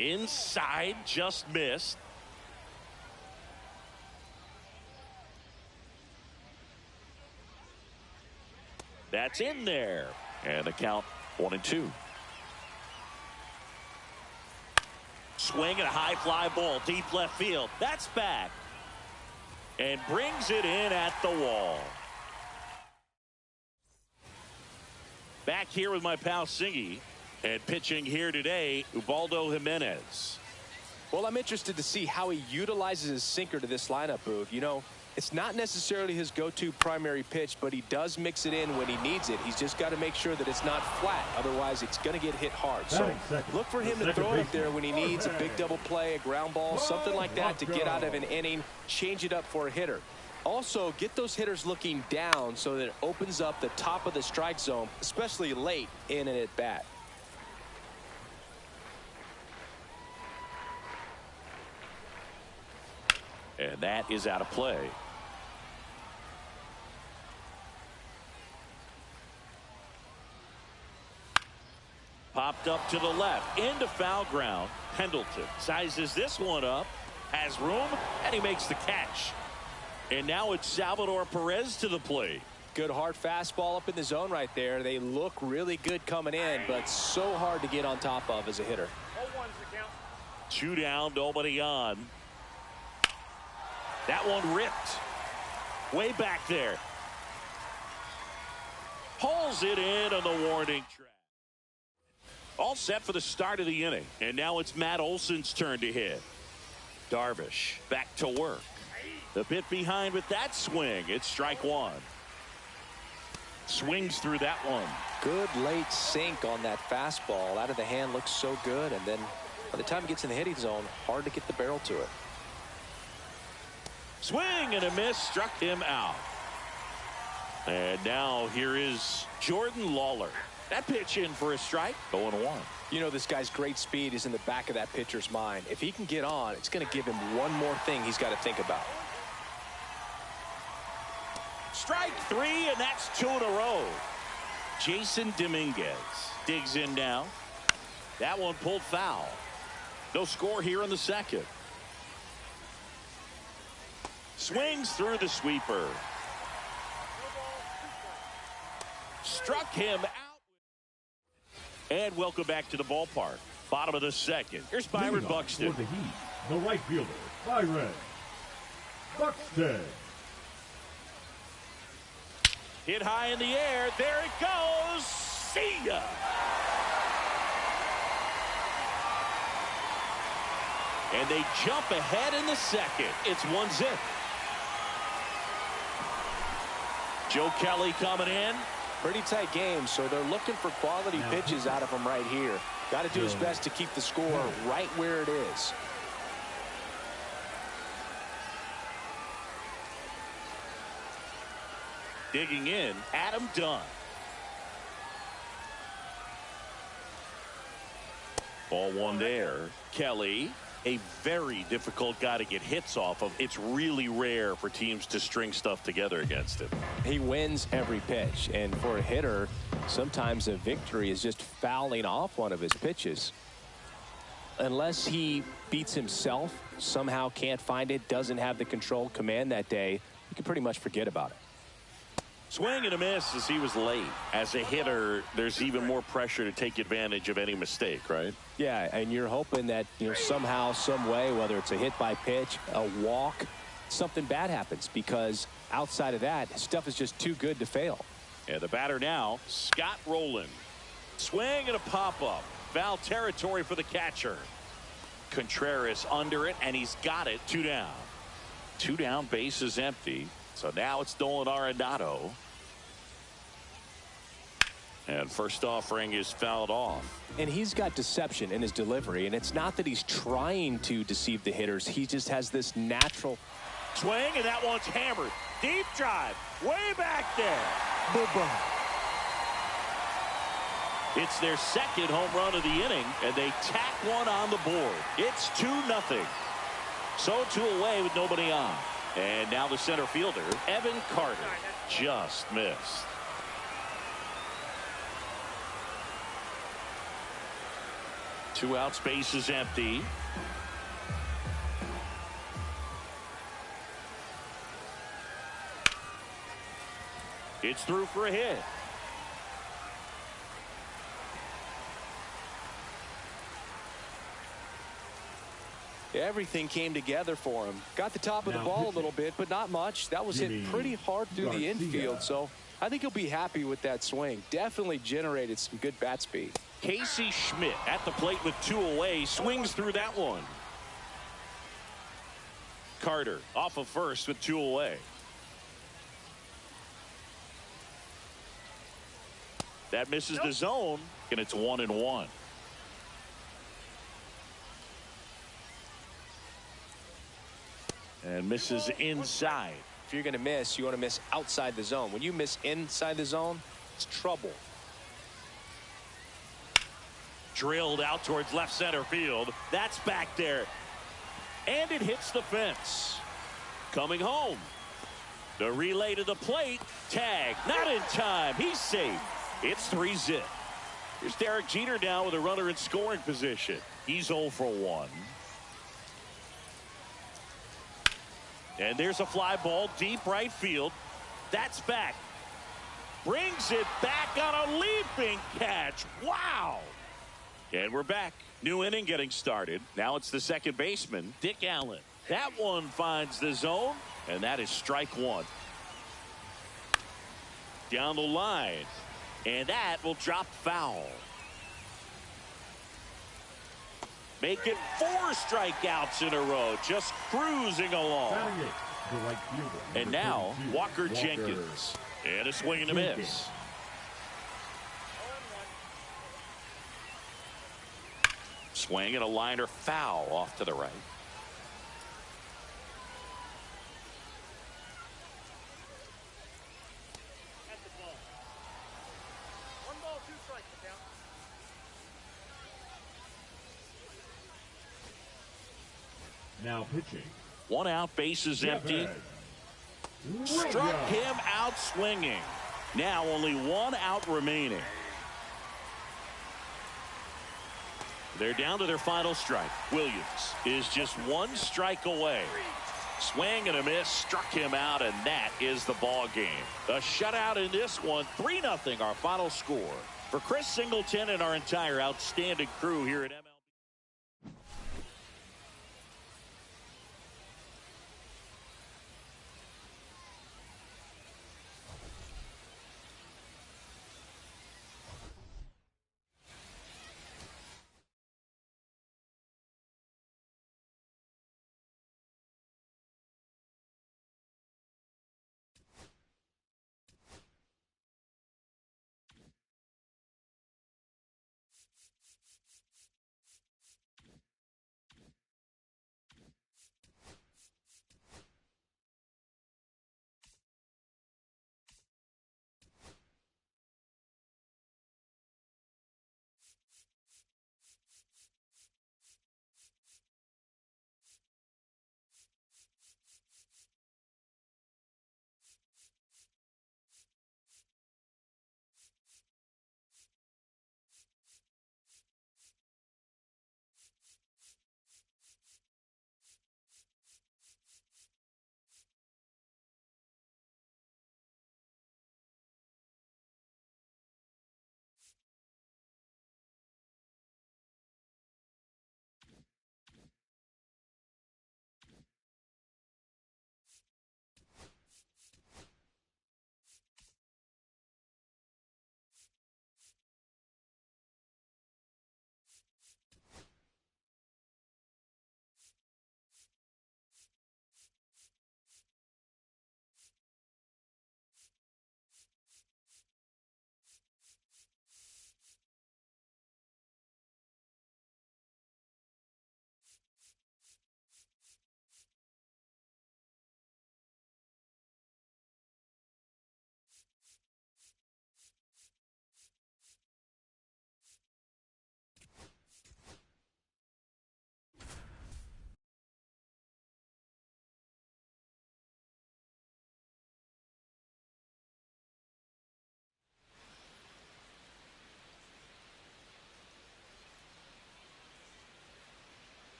Inside, just missed. That's in there. And the count 1-2. Swing and a high fly ball deep left field. That's back. And brings it in at the wall. Back here with my pal Singy. And pitching here today, Ubaldo Jimenez. Well, I'm interested to see how he utilizes his sinker to this lineup, Boog. You know, it's not necessarily his go-to primary pitch, but he does mix it in when he needs it. He's just got to make sure that it's not flat. Otherwise, it's going to get hit hard. So look for him to throw it up there when he needs a big double play, a ground ball, something like that to get out of an inning, change it up for a hitter. Also, get those hitters looking down so that it opens up the top of the strike zone, especially late in an at-bat. And that is out of play. Popped up to the left into foul ground. Pendleton sizes this one up, has room, and he makes the catch. And now it's Salvador Perez to the plate. Good hard fastball up in the zone right there. They look really good coming in, but so hard to get on top of as a hitter. 2 down, nobody on. That one ripped. Way back there. Pulls it in on the warning track. All set for the start of the inning. And now it's Matt Olson's turn to hit. Darvish back to work. The bit behind with that swing. It's strike 1. Swings through that one. Good late sink on that fastball. Out of the hand looks so good. And then by the time it gets in the hitting zone, hard to get the barrel to it. Swing and a miss, struck him out. And now here is Jordan Lawler. That pitch in for a strike. 0-1. You know, this guy's great speed is in the back of that pitcher's mind. If he can get on, it's going to give him one more thing he's got to think about. Strike 3, and that's 2 in a row. Jason Dominguez digs in now. That one pulled foul. No score here in the second. Swings through the sweeper. Struck him out. And welcome back to the ballpark. Bottom of the second. Here's Byron Buxton. For the Heat, the right fielder, Byron Buxton. Hit high in the air. There it goes. See ya. And they jump ahead in the second. It's 1-0. Joe Kelly coming in. Pretty tight game, so they're looking for quality pitches out of him right here. Got to do his best to keep the score right where it is. Digging in, Adam Dunn. Ball 1 there. Kelly, a very difficult guy to get hits off of. It's really rare for teams to string stuff together against him. He wins every pitch, and for a hitter, sometimes a victory is just fouling off one of his pitches. Unless he beats himself, somehow can't find it, doesn't have the control command that day, you can pretty much forget about it. Swing and a miss as he was late. As a hitter, there's even more pressure to take advantage of any mistake, right? Yeah, and you're hoping that, somehow, some way, whether it's a hit by pitch, a walk, something bad happens, because outside of that, stuff is just too good to fail. And the batter now, Scott Rowland. Swing and a pop-up. Foul territory for the catcher. Contreras under it, and he's got it. 2 down. 2 down, base is empty. So now it's Nolan Arenado. And first offering is fouled off. And he's got deception in his delivery, and it's not that he's trying to deceive the hitters. He just has this natural swing, and that one's hammered. Deep drive, way back there. Boom. It's their second home run of the inning, and they tack one on the board. It's 2-0. So 2 away with nobody on. And now the center fielder, Evan Carter, just missed. Two outs, base is empty. It's through for a hit. Everything came together for him. Got the top of the ball a little bit, but not much. That was hit pretty hard through the infield, so I think he'll be happy with that swing. Definitely generated some good bat speed. Casey Schmidt at the plate with 2 away, swings through that one. Carter off of first with 2 away. That misses the zone, and it's 1-1. And misses inside. If you're going to miss, you want to miss outside the zone. When you miss inside the zone, it's trouble. Drilled out towards left center field. That's back there. And it hits the fence. Coming home. The relay to the plate. Tag. Not in time. He's safe. It's 3-0. Here's Derek Jeter down with a runner in scoring position. He's 0 for 1. And there's a fly ball deep right field. That's back. Brings it back on a leaping catch. Wow. And we're back. New inning getting started. Now it's the second baseman, Dick Allen. That one finds the zone, and that is strike 1. Down the line. And that will drop foul. Make it 4 strikeouts in a row, just cruising along. And now Walker Jenkins, and a swing and a miss. Swing and a liner foul off to the right. Now pitching. 1 out, base is empty. Struck him out swinging. Now only 1 out remaining. They're down to their final strike. Williams is just 1 strike away. Swing and a miss, struck him out, and that is the ball game. A shutout in this one, 3-0 our final score. For Chris Singleton and our entire outstanding crew here at MLB.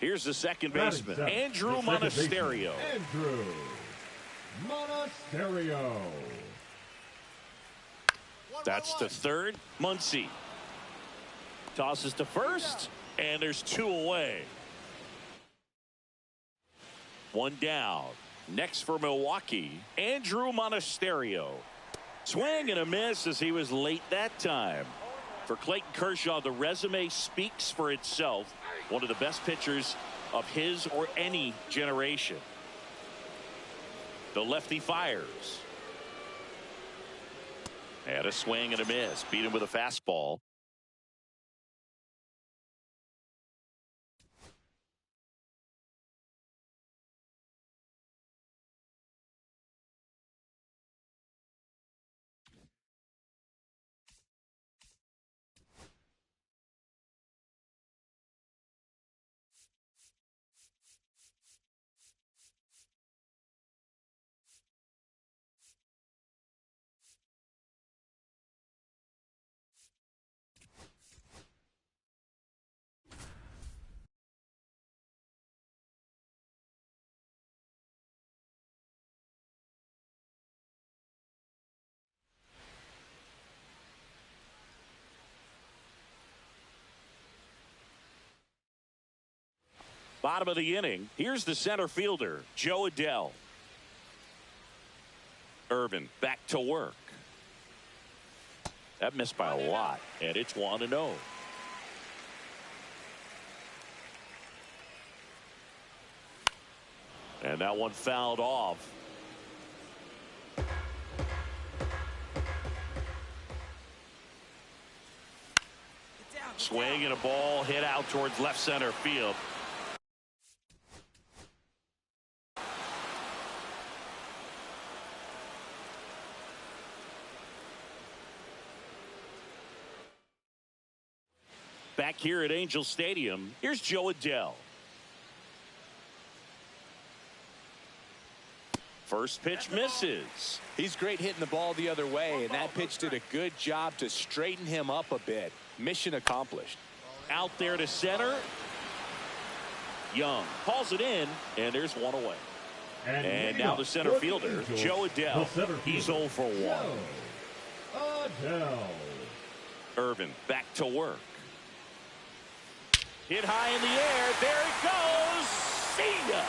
Here's the second Batting baseman, seventh, Andrew the second baseman, Monasterio. Andrew Monasterio. That's to third. Muncy tosses to first, and there's 2 away. 1 down. Next for Milwaukee, Andrew Monasterio. Swing and a miss as he was late that time. For Clayton Kershaw, the resume speaks for itself. One of the best pitchers of his or any generation. The lefty fires. And a swing and a miss. Beat him with a fastball. Bottom of the inning. Here's the center fielder, Joe Adell. Irvin back to work. That missed by a lot, and it's 1-0. And that one fouled off. Swing and a ball hit out towards left center field. Back here at Angel Stadium, here's Joe Adell. First pitch misses. He's great hitting the ball the other way, and that pitch did a good job to straighten him up a bit. Mission accomplished. Out there to center. Young hauls it in, and there's 1 away. And now the center fielder, Joe Adell. He's 0 for 1. Adell. Irvin back to work. Hit high in the air. There it goes. See ya.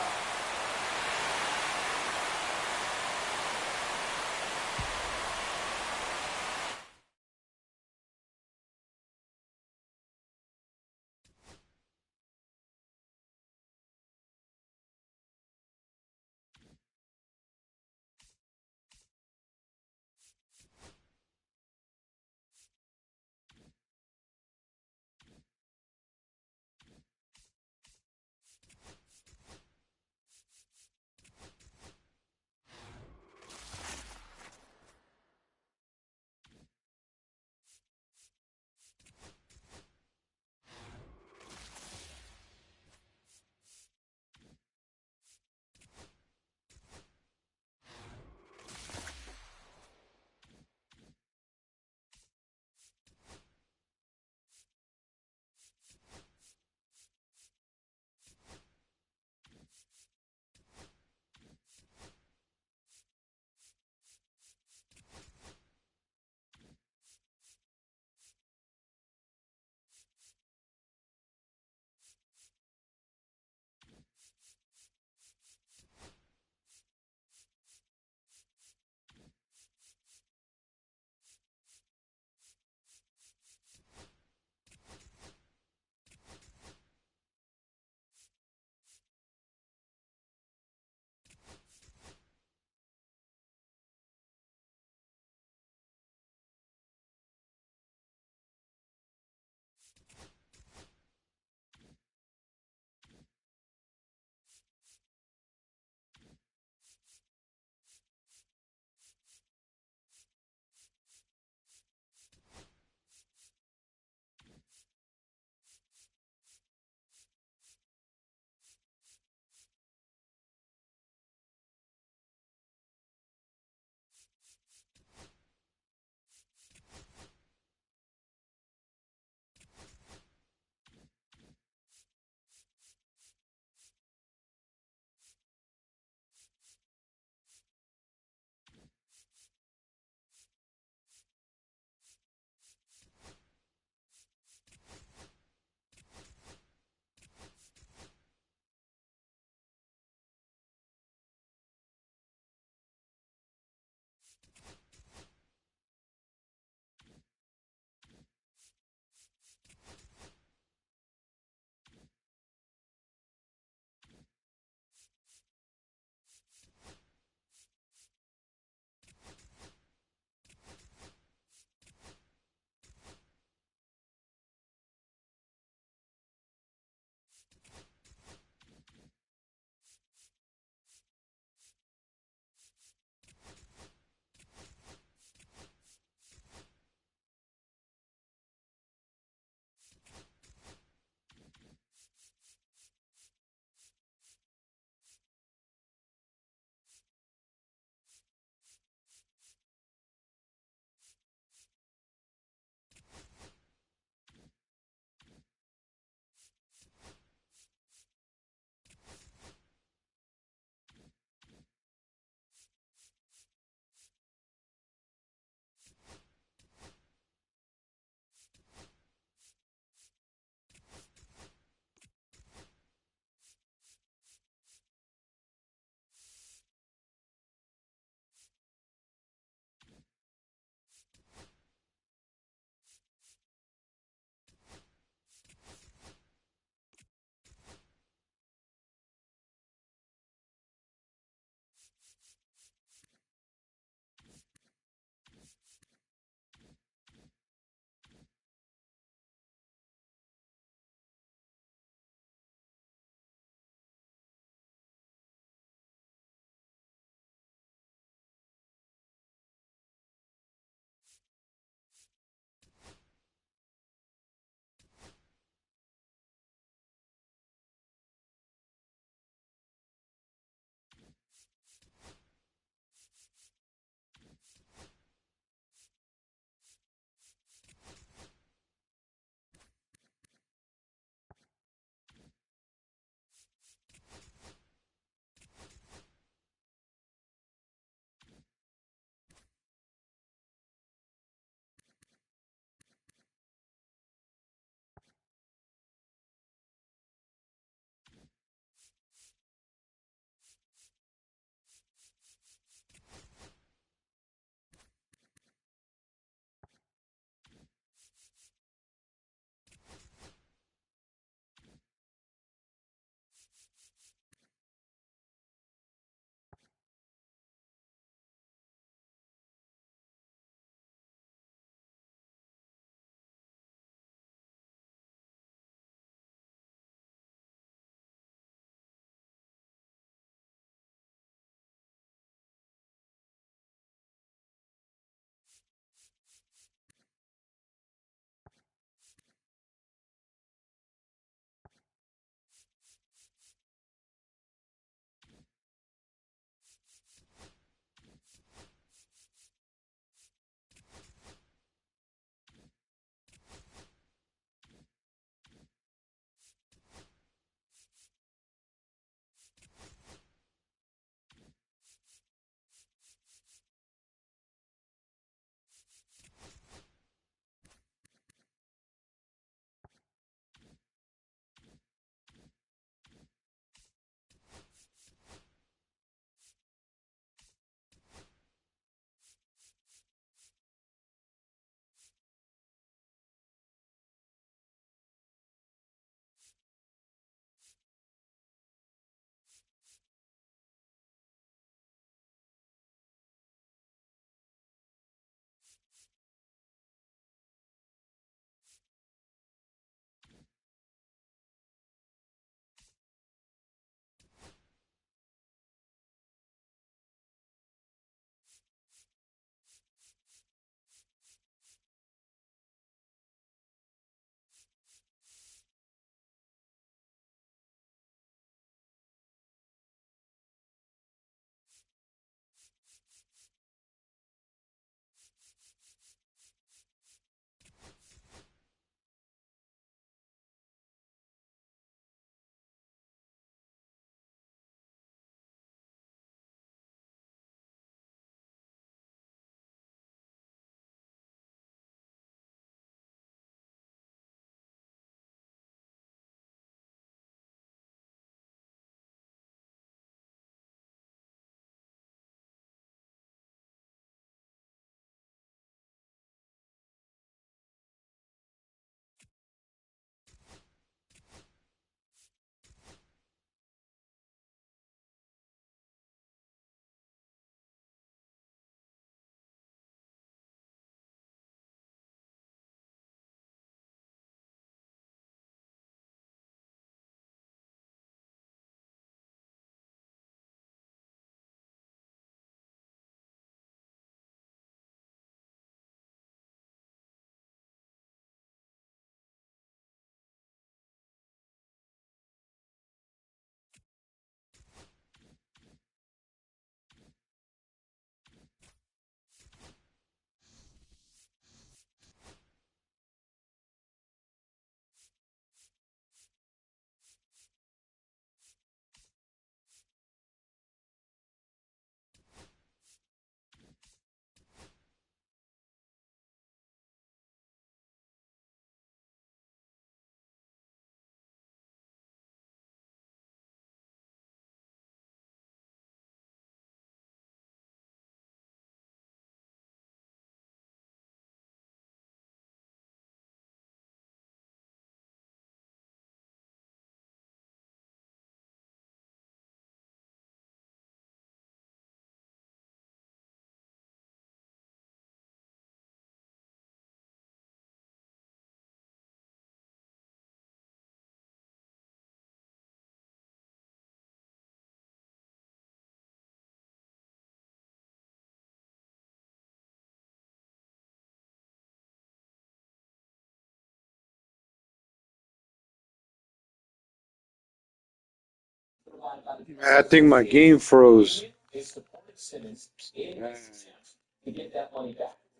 I think my game froze.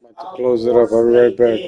I'm about to close it up. I'll be right back.